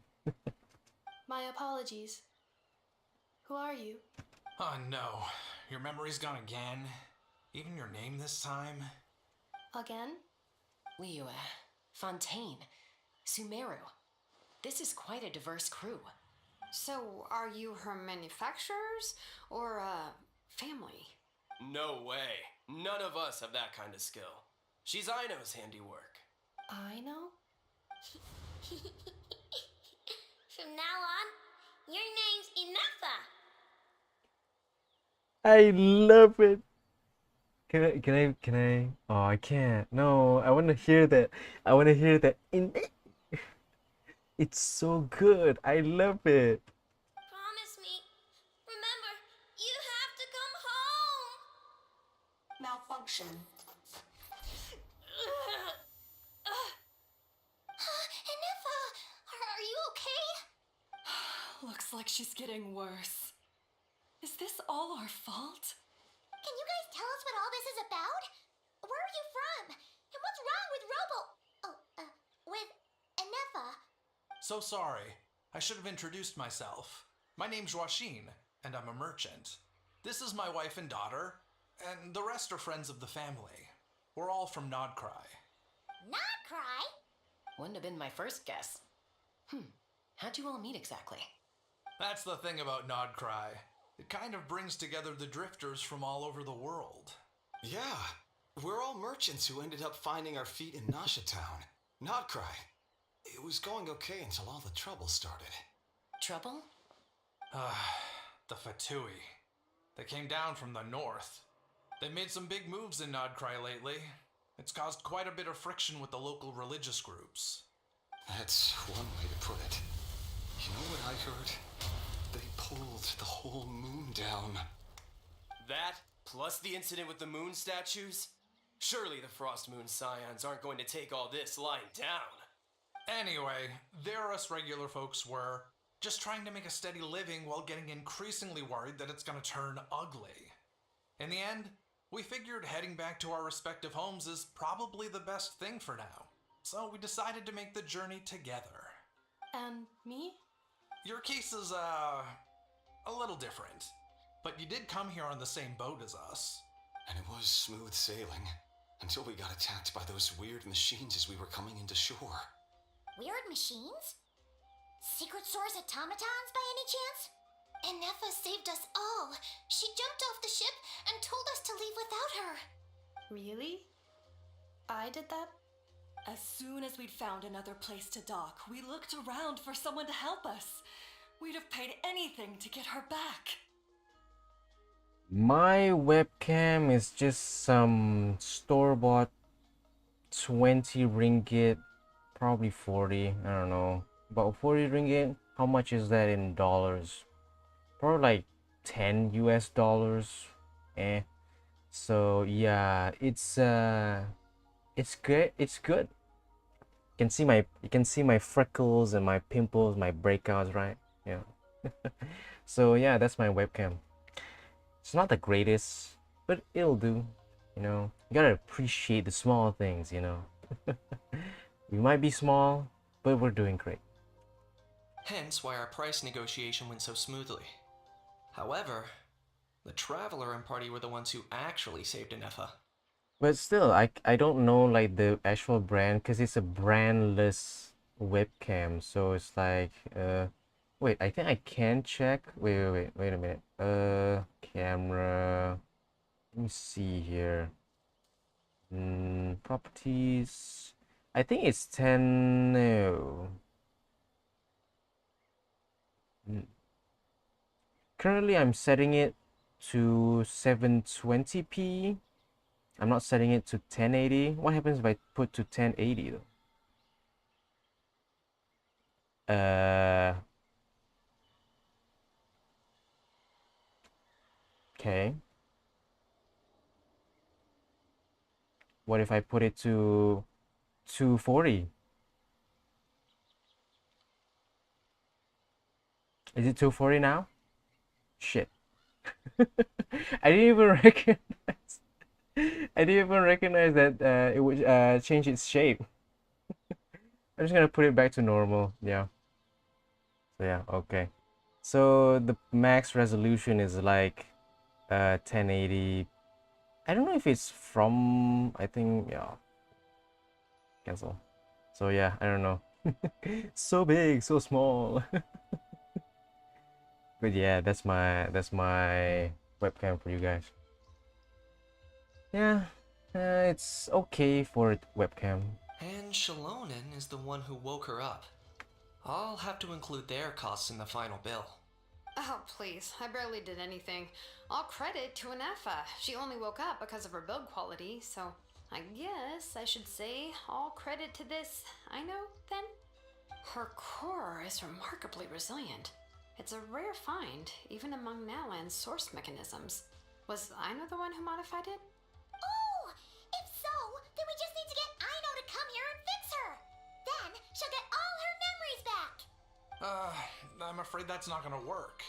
My apologies. Who are you? Oh no, your memory's gone again? Even your name this time? Again? Liyue, Fontaine, Sumeru. This is quite a diverse crew. So, are you her manufacturers or family? No way. None of us have that kind of skill. She's Aino's handiwork. I know? From now on, your name's Inefa. I love it. Can I? Oh, I can't. No, I want to hear that. I want to hear that in. It's so good. I love it. Promise me. Remember, you have to come home. Malfunction. Inefa, are you okay? Looks like she's getting worse. Is this all our fault? Can you guys tell us what all this is about? Where are you from? And what's wrong with with Inefa? So sorry. I should have introduced myself. My name's Joachine, and I'm a merchant. This is my wife and daughter, and the rest are friends of the family. We're all from Nodcry. Not cry. Wouldn't have been my first guess. How'd you all meet exactly? That's the thing about Nodcry. It kind of brings together the drifters from all over the world. Yeah, we're all merchants who ended up finding our feet in Nasha Town. Nodcry. It was going okay until all the trouble started. Trouble? The Fatui. They came down from the north. They made some big moves in Nodcry lately. It's caused quite a bit of friction with the local religious groups. That's one way to put it. You know what I heard? They pulled the whole moon down. That, plus the incident with the moon statues? Surely the Frost Moon Scions aren't going to take all this lying down. Anyway, there us regular folks were just trying to make a steady living while getting increasingly worried that it's gonna turn ugly. In the end, we figured heading back to our respective homes is probably the best thing for now. So we decided to make the journey together. And me? Your case is, a little different. But you did come here on the same boat as us. And it was smooth sailing until we got attacked by those weird machines as we were coming into shore. Weird machines? Secret source automatons by any chance? Inefa saved us all. She jumped off the ship and told us to leave without her. Really? I did that? As soon as we'd found another place to dock, we looked around for someone to help us. We'd have paid anything to get her back. My webcam is just some store-bought 20 ringgit, probably 40, I don't know. About 40 ringgit, how much is that in dollars? Probably like 10 US dollars. So yeah, it's good. It's good. You can see my freckles and my pimples, my breakouts, right? Yeah. So yeah, that's my webcam. It's not the greatest, but it'll do. You gotta appreciate the small things, We might be small, but we're doing great. hence why our price negotiation went so smoothly. However, the Traveler and party were the ones who actually saved Anefa. But still, I don't know like the actual brand because it's a brandless webcam. So it's like wait, I think I can check. Wait a minute. Camera. Let me see here. Properties. I think it's 10. No. Currently, I'm setting it to 720p. I'm not setting it to 1080. What happens if I put to 1080 though? Okay. What if I put it to 240? Is it 240 now? Shit. I didn't even recognize. I didn't even recognize that it would change its shape. I'm just gonna put it back to normal. Yeah. So yeah, okay. So the max resolution is like 1080. I don't know if it's from, I think, yeah, cancel. So yeah, I don't know. So big, so small. But yeah, that's my webcam for you guys. Yeah, it's okay for a webcam. And Xilonen is the one who woke her up. I'll have to include their costs in the final bill. Oh, please. I barely did anything. All credit to Anefa. She only woke up because of her build quality, so I guess I should say all credit to this Ino, then? Her core is remarkably resilient. It's a rare find, even among Nalan's source mechanisms. Was Ino the one who modified it? Oh, if so, then we just need to get Ino to come here and fix her. Then she'll get all her memories back. I'm afraid that's not gonna work.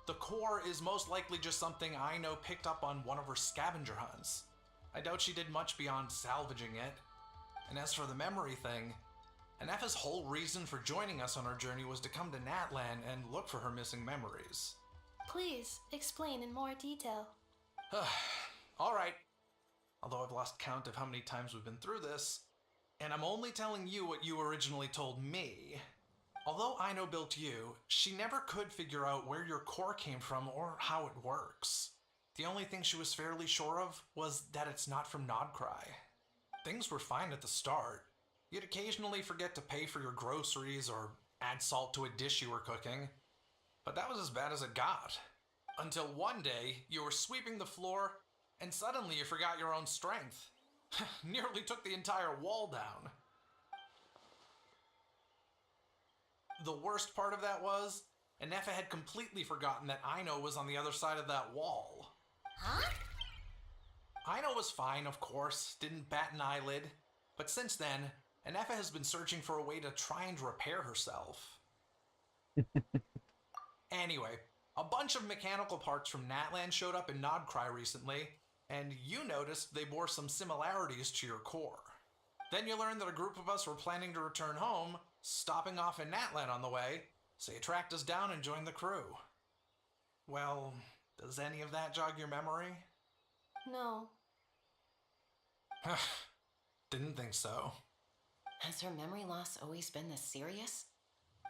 The core is most likely just something Ino picked up on one of her scavenger hunts. I doubt she did much beyond salvaging it. And as for the memory thing, Anefa's whole reason for joining us on our journey was to come to Natlan and look for her missing memories. Please explain in more detail. Alright. Although I've lost count of how many times we've been through this, and I'm only telling you what you originally told me. Although Ino built you, she never could figure out where your core came from or how it works. The only thing she was fairly sure of was that it's not from Nodcry. Things were fine at the start. You'd occasionally forget to pay for your groceries or add salt to a dish you were cooking. But that was as bad as it got. Until one day, you were sweeping the floor, and suddenly you forgot your own strength. Nearly took the entire wall down. The worst part of that was, Anefa had completely forgotten that Ino was on the other side of that wall. Huh? Ino was fine, of course, didn't bat an eyelid. But since then, Anefa has been searching for a way to try and repair herself. Anyway, a bunch of mechanical parts from Natlan showed up in Nodcry recently, and you noticed they bore some similarities to your core. Then you learned that a group of us were planning to return home, stopping off in Natlan on the way, so you tracked us down and joined the crew. Well, does any of that jog your memory? No. Didn't think so. Has her memory loss always been this serious?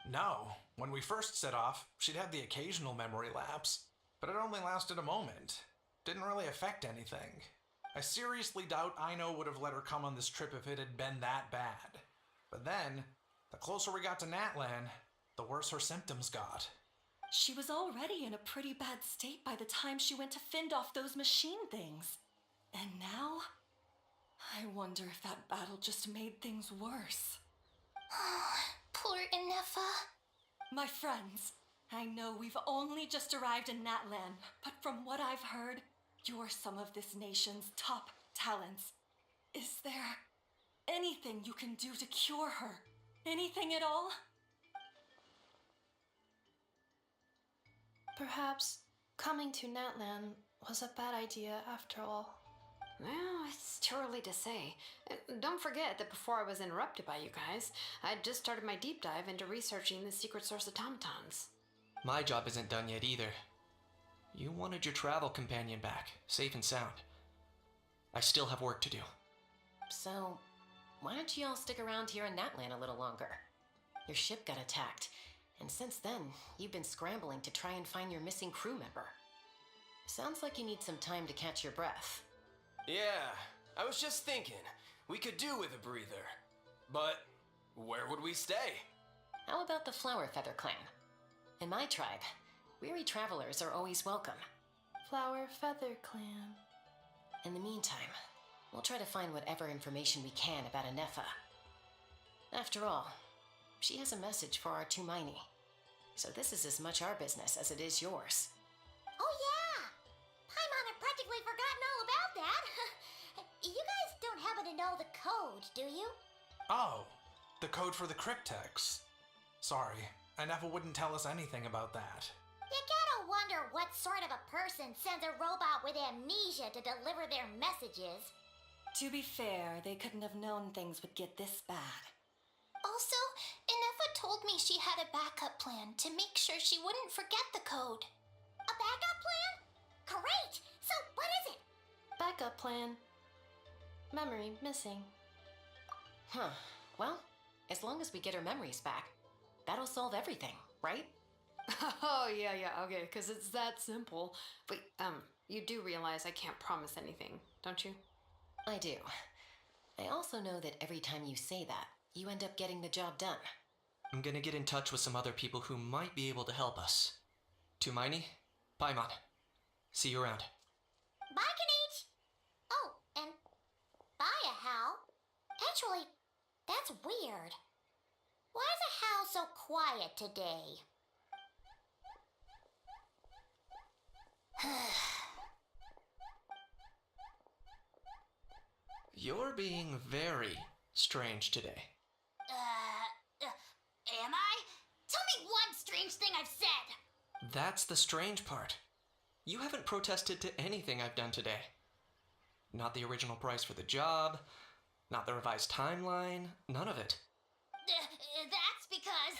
No. When we first set off, she'd have the occasional memory lapse, but it only lasted a moment. Didn't really affect anything. I seriously doubt Ino would have let her come on this trip if it had been that bad. But then, the closer we got to Natlan, the worse her symptoms got. She was already in a pretty bad state by the time she went to fend off those machine things. And now, I wonder if that battle just made things worse. Poor Anefa. My friends, I know we've only just arrived in Natlan, but from what I've heard, you're some of this nation's top talents. Is there anything you can do to cure her? Anything at all? Perhaps coming to Natlan was a bad idea after all. Well, it's too early to say. Don't forget that before I was interrupted by you guys, I'd just started my deep dive into researching the secret source automatons. My job isn't done yet either. You wanted your travel companion back, safe and sound. I still have work to do. So, why don't you all stick around here in Natlan a little longer? Your ship got attacked, and since then, you've been scrambling to try and find your missing crew member. Sounds like you need some time to catch your breath. Yeah, I was just thinking, we could do with a breather. But where would we stay? How about the Flower Feather Clan? In my tribe, weary travelers are always welcome. Flower Feather Clan. In the meantime, we'll try to find whatever information we can about Anefa. After all, she has a message for our Tumaini. So this is as much our business as it is yours. Oh yeah! Paimon had practically forgotten all about that. You guys don't happen to know the code, do you? Oh, the code for the cryptex. Sorry, Anefa wouldn't tell us anything about that. You gotta wonder what sort of a person sends a robot with amnesia to deliver their messages. To be fair, they couldn't have known things would get this bad. Also, Inefa told me she had a backup plan to make sure she wouldn't forget the code. A backup plan? Great! So, what is it? Backup plan. Memory missing. Huh. Well, as long as we get her memories back, that'll solve everything, right? Oh, yeah, okay, because it's that simple. Wait, you do realize I can't promise anything, don't you? I do. I also know that every time you say that, you end up getting the job done. I'm gonna get in touch with some other people who might be able to help us. Tumaini, Paimon. See you around. Bye, Kinich! Oh, and bye, Hal. Actually, that's weird. Why is a Hal so quiet today? You're being very strange today. Am I? Tell me one strange thing I've said! That's the strange part. You haven't protested to anything I've done today. Not the original price for the job, not the revised timeline, none of it. That's because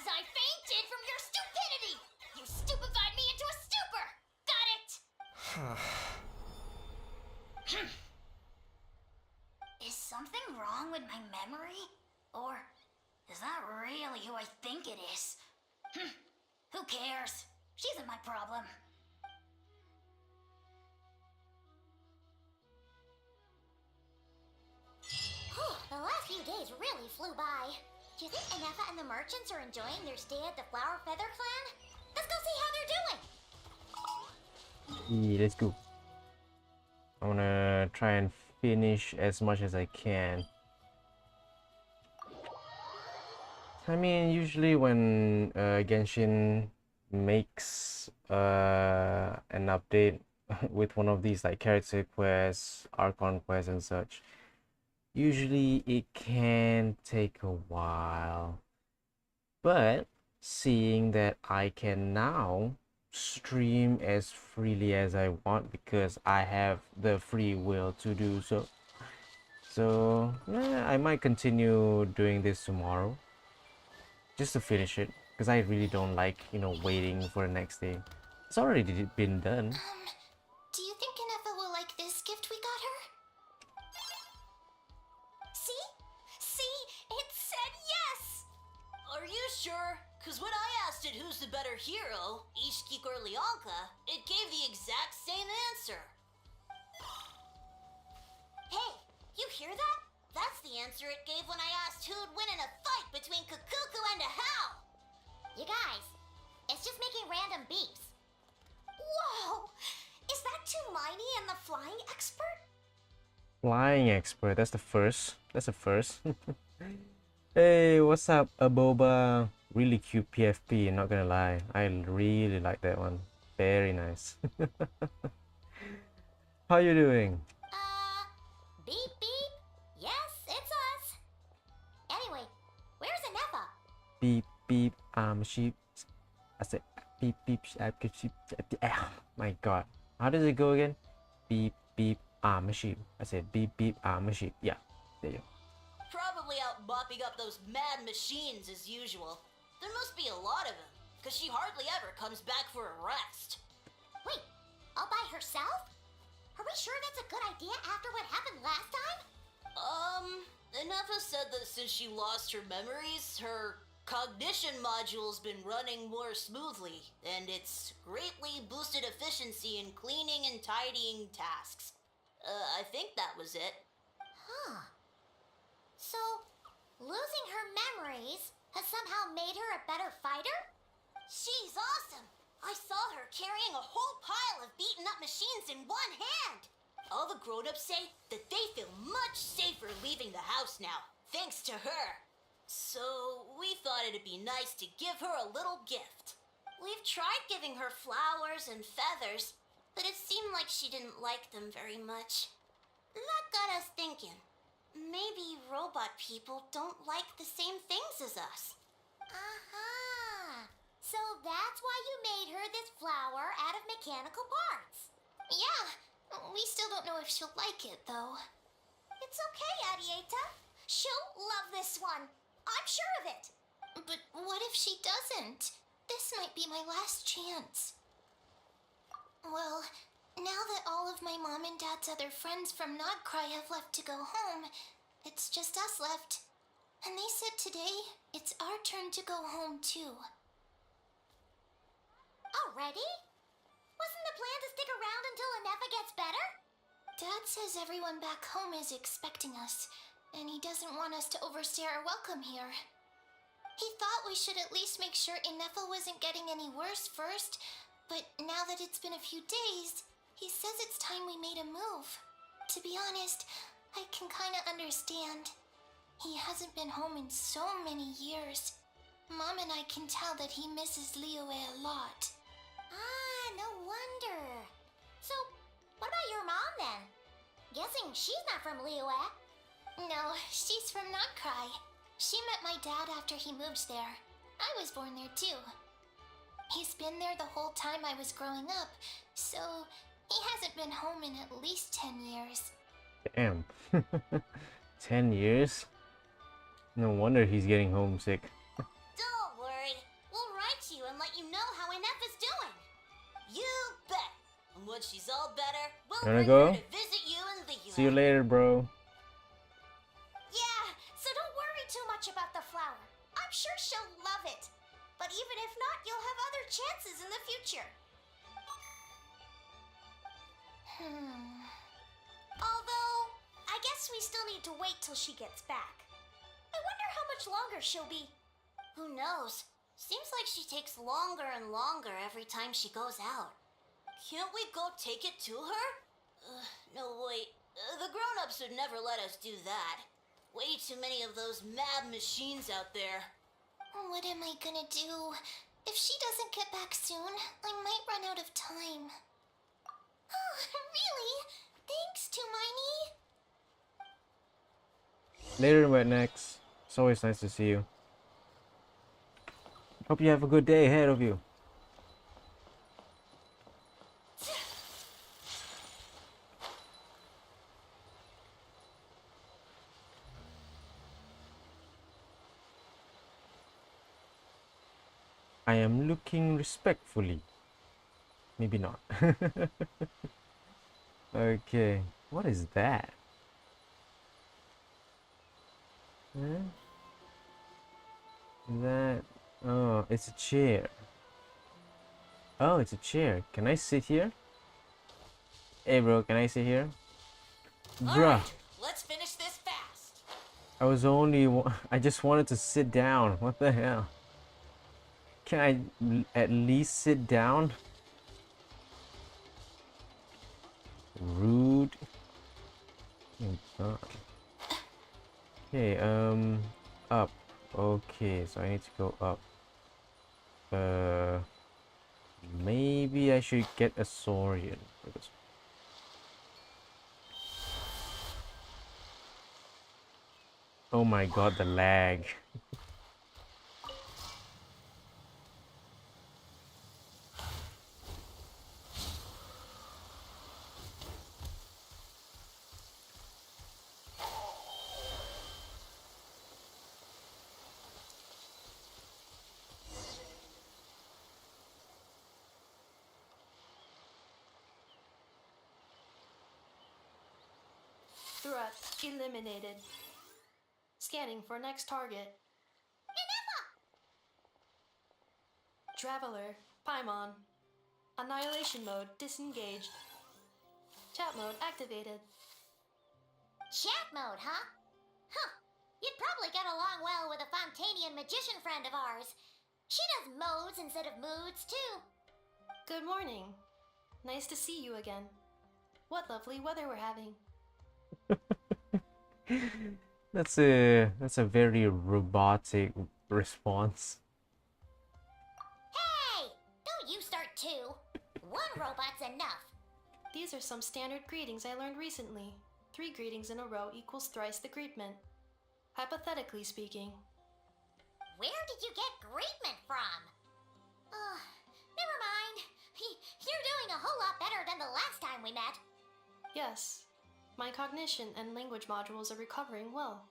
I fainted from your stupidity! You stupefied me into a stupor! Got it? Is something wrong with my memory? Or is that really who I think it is? Who cares? She isn't my problem. The last few days really flew by. Do you think Anefa and the merchants are enjoying their stay at the Flower Feather Clan? Let's go see how they're doing! Yeah, let's go. I wanna try and finish as much as I can. I mean, usually when Genshin makes an update with one of these like character quests, Archon quests and such, usually it can take a while. But seeing that I can now stream as freely as I want because I have the free will to do so. So yeah, I might continue doing this tomorrow just to finish it because I really don't like, you know, waiting for the next day. It's already been done. Do you think Anefa will like this gift we got her? See? See? It said yes! Are you sure? Because when I asked it who's the better hero, Ishkik or Leonka, it gave the exact same answer. Hey, you hear that? That's the answer it gave when I asked who'd win in a fight between Kukuku and a Hal! You guys, it's just making random beeps. Whoa! Is that Tumaini and the flying expert? Flying expert, that's the first. That's the first. Hey, what's up, Aboba? Really cute PFP, not gonna lie. I really like that one. Very nice. How you doing? Beep beep? Yes, it's us. Anyway, where's Anefa? Beep beep, sheep. I said beep beep, sheep. My god. How does it go again? Beep beep machine. I said beep beep machine. Yeah, there you go. Probably out mopping up those mad machines as usual. There must be a lot of them, because she hardly ever comes back for a rest. Wait, all by herself? Are we sure that's a good idea after what happened last time? Inefa said that since she lost her memories, her cognition module's been running more smoothly, and it's greatly boosted efficiency in cleaning and tidying tasks. I think that was it. Huh. So, losing her memories has somehow made her a better fighter? She's awesome! I saw her carrying a whole pile of beaten up machines in one hand! All the grown-ups say that they feel much safer leaving the house now, thanks to her. So, we thought it'd be nice to give her a little gift. We've tried giving her flowers and feathers, but it seemed like she didn't like them very much. That got us thinking. Maybe robot people don't like the same things as us. Uh-huh. So that's why you made her this flower out of mechanical parts. Yeah, we still don't know if she'll like it, though. It's okay, Arieta. She'll love this one. I'm sure of it. But what if she doesn't? This might be my last chance. Well, now that all of my mom and dad's other friends from Nodcry have left to go home, it's just us left. And they said today it's our turn to go home too. Already? Wasn't the plan to stick around until Inefa gets better? Dad says everyone back home is expecting us, and he doesn't want us to overstay our welcome here. He thought we should at least make sure Inefa wasn't getting any worse first, but now that it's been a few days, he says it's time we made a move. To be honest, I can kinda understand. He hasn't been home in so many years. Mom and I can tell that he misses Liyue a lot. Ah, no wonder. So, what about your mom then? Guessing she's not from Liyue. No, she's from Nodcry. She met my dad after he moved there. I was born there too. He's been there the whole time I was growing up, so he hasn't been home in at least 10 years. Damn. 10 years? No wonder he's getting homesick. Don't worry. We'll write to you and let you know how Inefa's doing. You bet. And once she's all better, we'll Wanna bring go? her to visit you in Liyue. See you later, bro. Yeah, so don't worry too much about the flower. I'm sure she'll love it. But even if not, you'll have other chances in the future. Although, I guess we still need to wait till she gets back. I wonder how much longer she'll be. Who knows? Seems like she takes longer and longer every time she goes out. Can't we go take it to her? No, wait. The grown-ups would never let us do that. Way too many of those mad machines out there. What am I gonna do? If she doesn't get back soon, I might run out of time. Oh, really? Thanks, Tumaini. Later, Wetnex. It's always nice to see you. Hope you have a good day ahead of you. I am looking respectfully. Maybe not. Okay. What is that? Huh? That... Oh, it's a chair. Oh, it's a chair. Can I sit here? Hey, bro, can I sit here? Bruh. Alright, let's finish this fast. I was I just wanted to sit down. What the hell? Can I at least sit down? Rude. Oh God. Okay, up. Okay, so I need to go up. Maybe I should get a Saurian for this. Oh my God, the lag. Threat eliminated. Scanning for next target. Traveler, Paimon. Annihilation mode disengaged. Chat mode activated. Chat mode, huh? Huh. You'd probably get along well with a Fontanian magician friend of ours. She does modes instead of moods, too. Good morning. Nice to see you again. What lovely weather we're having. That's a very robotic response. Hey! Don't you start too. One robot's enough. These are some standard greetings I learned recently. 3 greetings in a row equals thrice the greetment. Hypothetically speaking. Where did you get greetment from? Never mind. You're doing a whole lot better than the last time we met. Yes. My cognition and language modules are recovering well.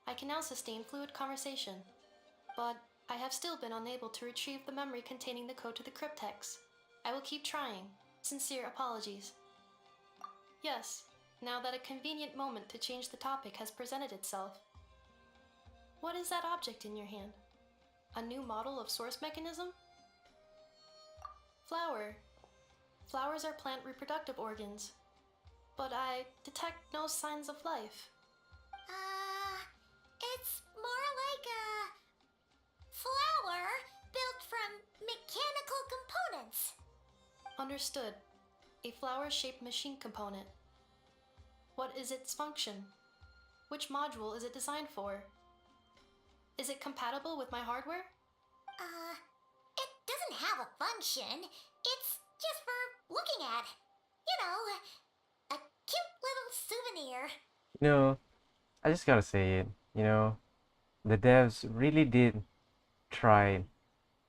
I can now sustain fluid conversation. But I have still been unable to retrieve the memory containing the code to the cryptex. I will keep trying. Sincere apologies. Yes, now that a convenient moment to change the topic has presented itself. What is that object in your hand? A new model of source mechanism? Flower. Flowers are plant reproductive organs. But I detect no signs of life. It's more like a flower built from mechanical components. Understood. A flower-shaped machine component. What is its function? Which module is it designed for? Is it compatible with my hardware? It doesn't have a function. It's just for looking at. You know, a cute little souvenir. You know, I just gotta say it, you know, the devs really did try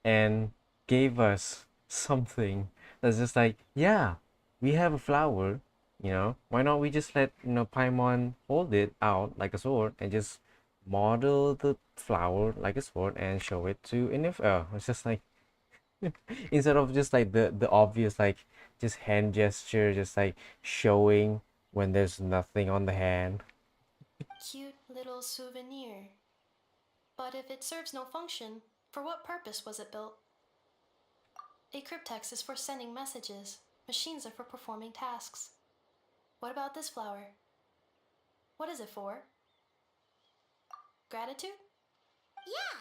and gave us something that's just like, yeah, we have a flower, you know, why not we just let, you know, Paimon hold it out like a sword and just model the flower like a sword and show it to NFL. It's just like instead of just like the obvious like just hand gesture, just like showing when there's nothing on the hand. Cute little souvenir. But if it serves no function, for what purpose was it built? A cryptex is for sending messages. Machines are for performing tasks. What about this flower? What is it for? Gratitude? Yeah.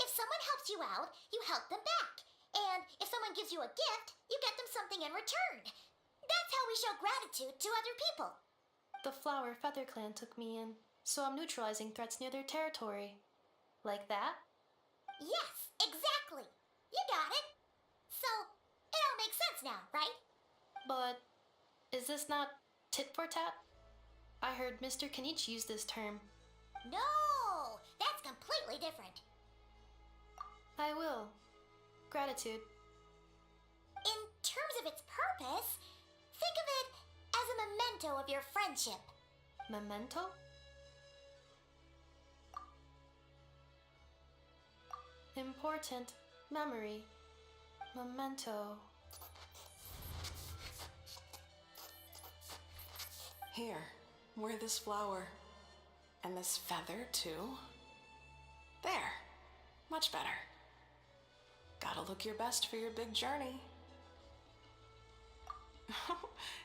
If someone helps you out, you help them back. And if someone gives you a gift, you get them something in return. That's how we show gratitude to other people. The flower Feather Clan took me in, so I'm neutralizing threats near their territory. Like that? Yes, exactly. You got it. So, it all makes sense now, right? But is this not tit for tat? I heard Mr. Kinich use this term. No, that's completely different. I will. Gratitude. In terms of its purpose, think of it as a memento of your friendship. Memento? Important memory. Memento. Here, wear this flower. And this feather, too. There. Much better. Gotta look your best for your big journey.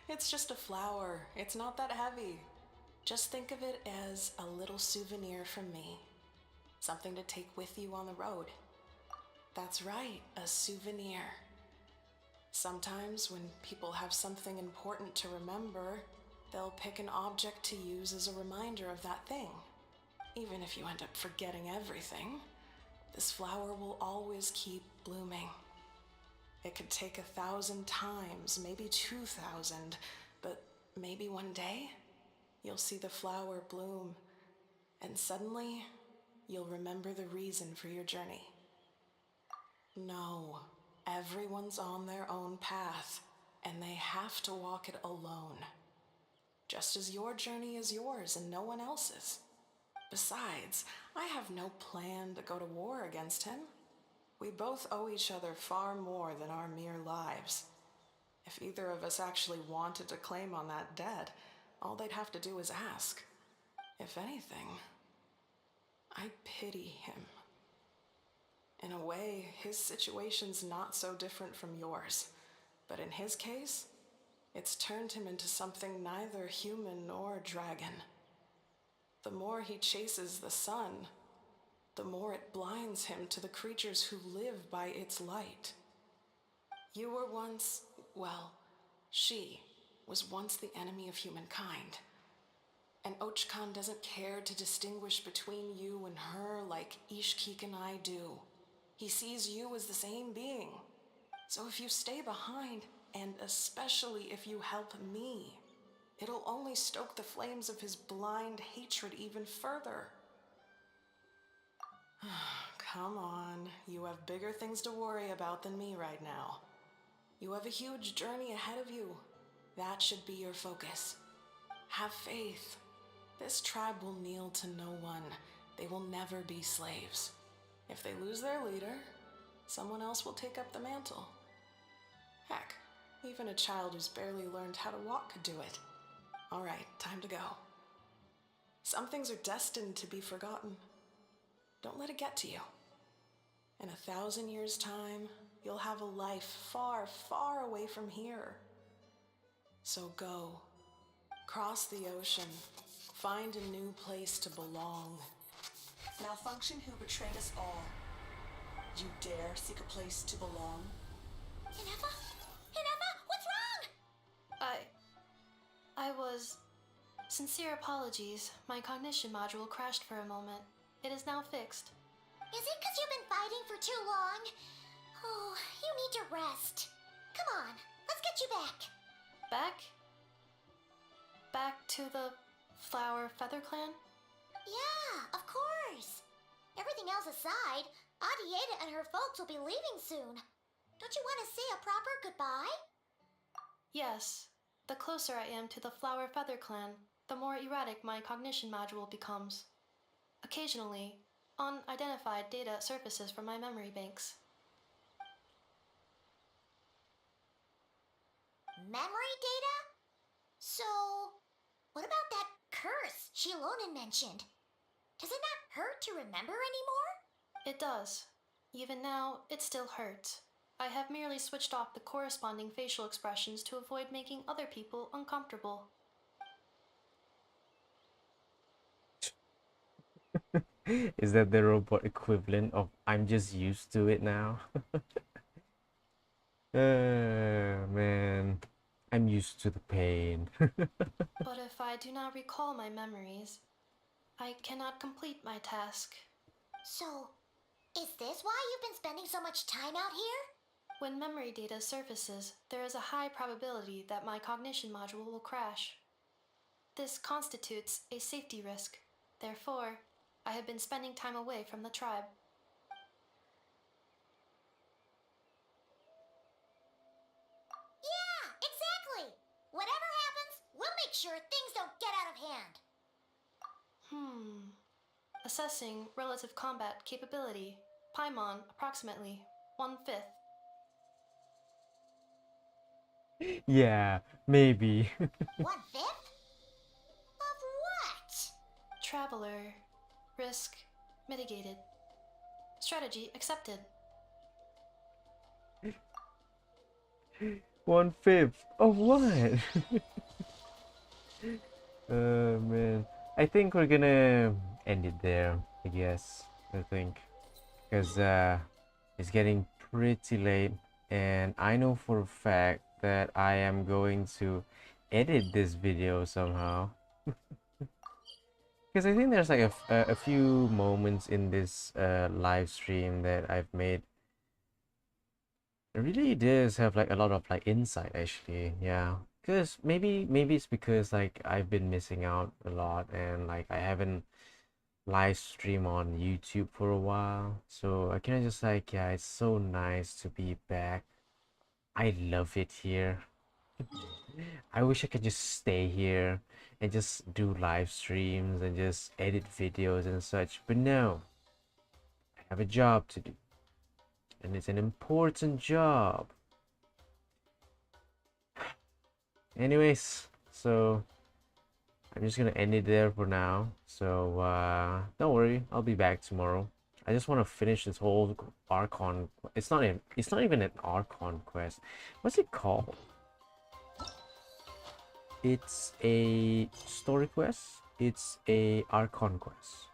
It's just a flower. It's not that heavy. Just think of it as a little souvenir from me. Something to take with you on the road. That's right, a souvenir. Sometimes when people have something important to remember, they'll pick an object to use as a reminder of that thing. Even if you end up forgetting everything, this flower will always keep blooming. It could take 1,000 times, maybe 2,000, but maybe one day you'll see the flower bloom, and suddenly you'll remember the reason for your journey. No, everyone's on their own path, and they have to walk it alone. Just as your journey is yours and no one else's. Besides, I have no plan to go to war against him. We both owe each other far more than our mere lives. If either of us actually wanted to claim on that debt, all they'd have to do is ask. If anything, I pity him. In a way, his situation's not so different from yours. But in his case, it's turned him into something neither human nor dragon. The more he chases the sun, the more it blinds him to the creatures who live by its light. You were once, well, she was once the enemy of humankind. And Ochkan doesn't care to distinguish between you and her like Ishkik and I do. He sees you as the same being. So if you stay behind, and especially if you help me, it'll only stoke the flames of his blind hatred even further. Come on, you have bigger things to worry about than me right now. You have a huge journey ahead of you. That should be your focus. Have faith. This tribe will kneel to no one. They will never be slaves. If they lose their leader, someone else will take up the mantle. Heck, even a child who's barely learned how to walk could do it. All right, time to go. Some things are destined to be forgotten. Don't let it get to you. In 1,000 years' time, you'll have a life far, far away from here. So go. Cross the ocean. Find a new place to belong. Malfunction who betrayed us all. You dare seek a place to belong? Hinefa? Hinefa, what's wrong? I was... Sincere apologies. My cognition module crashed for a moment. It is now fixed. Is it because you've been fighting for too long? Oh, you need to rest. Come on, let's get you back. Back? Back to the Flower Feather Clan? Yeah, of course. Everything else aside, Adieta and her folks will be leaving soon. Don't you want to say a proper goodbye? Yes. The closer I am to the Flower Feather Clan, the more erratic my cognition module becomes. Occasionally, unidentified data surfaces from my memory banks. Memory data? So, what about that curse Xilonen mentioned? Does it not hurt to remember anymore? It does. Even now, it still hurts. I have merely switched off the corresponding facial expressions to avoid making other people uncomfortable. Is that the robot equivalent of I'm just used to it now? Man, I'm used to the pain. But if I do not recall my memories, I cannot complete my task. So, is this why you've been spending so much time out here? When memory data surfaces, there is a high probability that my cognition module will crash. This constitutes a safety risk. Therefore, I have been spending time away from the tribe. Yeah, exactly! Whatever happens, we'll make sure things don't get out of hand. Assessing relative combat capability. Paimon, approximately 1/5. Yeah, maybe. 1/5? Of what? Traveler. Risk mitigated. Strategy accepted. 1/5 of what? Man, I think we're gonna end it there, I guess. I think because it's getting pretty late, and I know for a fact that I am going to edit this video somehow. Because I think there's like a few moments in this live stream that I've made. It really does have like a lot of like insight actually, yeah. Because maybe it's because like I've been missing out a lot, and like I haven't live stream on YouTube for a while. So I kind of just like, yeah, it's so nice to be back. I love it here. I wish I could just stay here and just do live streams and just edit videos and such, but no. I have a job to do. And it's an important job. Anyways, so I'm just gonna end it there for now. So don't worry, I'll be back tomorrow. I just want to finish this whole Archon. It's not even an Archon quest. What's it called? It's a story quest. It's a Archon quest.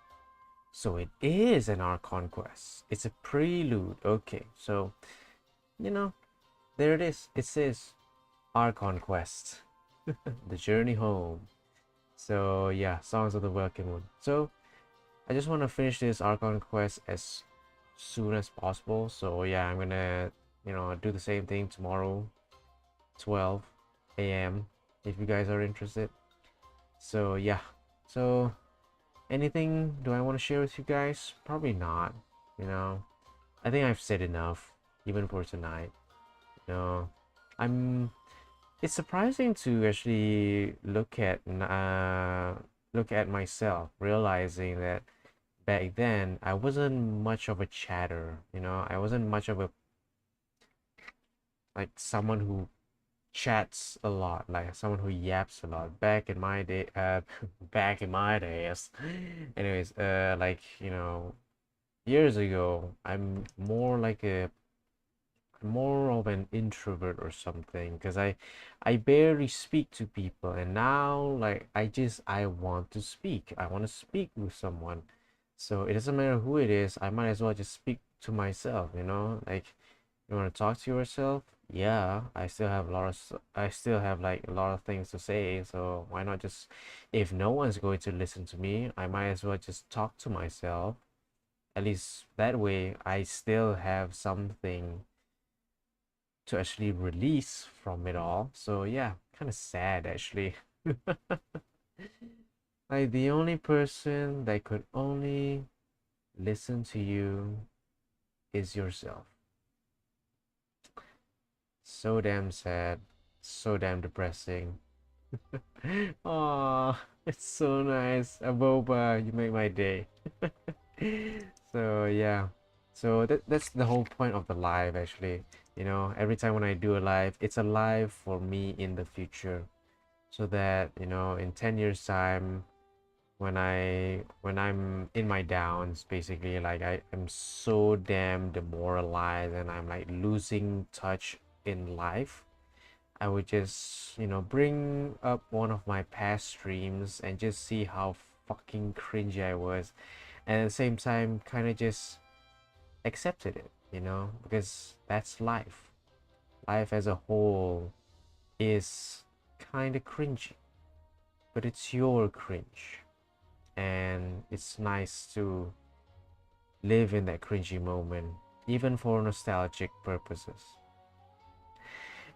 So it is an Archon quest. It's a prelude. Okay, so you know, there it is. It says Archon quest. The journey home. So yeah, Songs of the Welcome Moon. So I just want to finish this Archon quest as soon as possible. So yeah, I'm gonna, do the same thing tomorrow, 12 a.m. if you guys are interested. So yeah, so anything do I want to share with you guys? Probably not. I think I've said enough, even for tonight. I'm. It's surprising to actually look at myself, realizing that back then I wasn't much of a chatter. I wasn't much of a someone who chats a lot, like someone who yaps a lot back in my day. Back in my days. Anyways, years ago, I'm more of an introvert or something, because I barely speak to people, and now I want to speak. I want to speak with someone. So it doesn't matter who it is, I might as well just speak to myself, like, you want to talk to yourself. Yeah, I still have like a lot of things to say, so why not just, if no one's going to listen to me, I might as well just talk to myself. At least that way I still have something to actually release from it all. So yeah, kind of sad actually. Like, the only person that could only listen to you is yourself. So damn sad, so damn depressing. Aw, it's so nice. Aboba, you make my day. So yeah, so that's the whole point of the live actually. Every time when I do a live, it's a live for me in the future, so that in 10 years time, when I'm in my downs, basically, like I'm so damn demoralized and I'm like losing touch in life, I would just bring up one of my past streams and just see how fucking cringy I was, and at the same time kind of just accepted it, because that's life. Life as a whole is kind of cringy, but it's your cringe, and it's nice to live in that cringy moment, even for nostalgic purposes.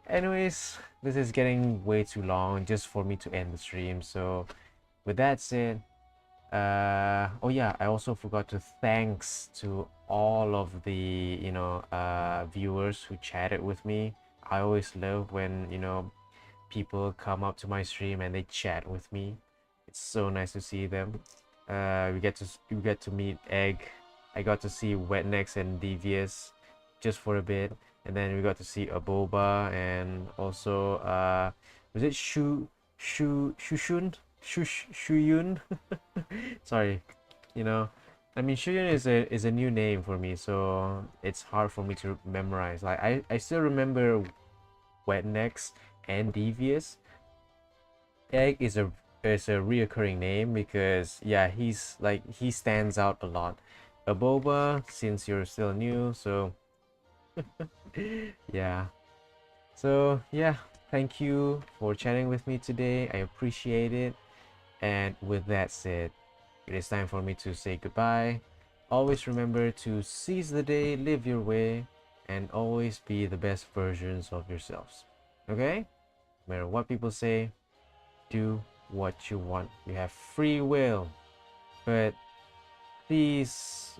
Anyways, this is getting way too long just for me to end the stream. So with that said, oh yeah, I also forgot to thanks to all of the viewers who chatted with me. I always love when people come up to my stream and they chat with me. It's so nice to see them. We get to meet Egg. I got to see Wetnex and Devious just for a bit, and then we got to see Aboba, and also was it Shuyun? Sorry, I mean, Shuyun is a new name for me, so it's hard for me to memorize. Like, I still remember Wetnex and Devious. Egg is a reoccurring name because yeah, he stands out a lot. Aboba, since you're still new, so yeah. So yeah, thank you for chatting with me today. I appreciate it. And with that said, it is time for me to say goodbye. Always remember to seize the day, live your way, and always be the best versions of yourselves. Okay? No matter what people say, do what you want. You have free will. But please,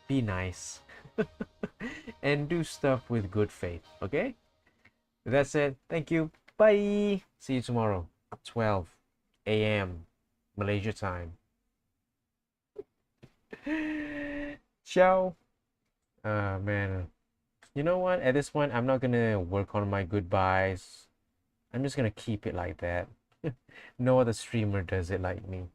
be nice. And do stuff with good faith. Okay? With that said, thank you. Bye. See you tomorrow, 12 a.m. Malaysia time. Ciao. Man. You know what? At this point, I'm not gonna work on my goodbyes. I'm just gonna keep it like that. No other streamer does it like me.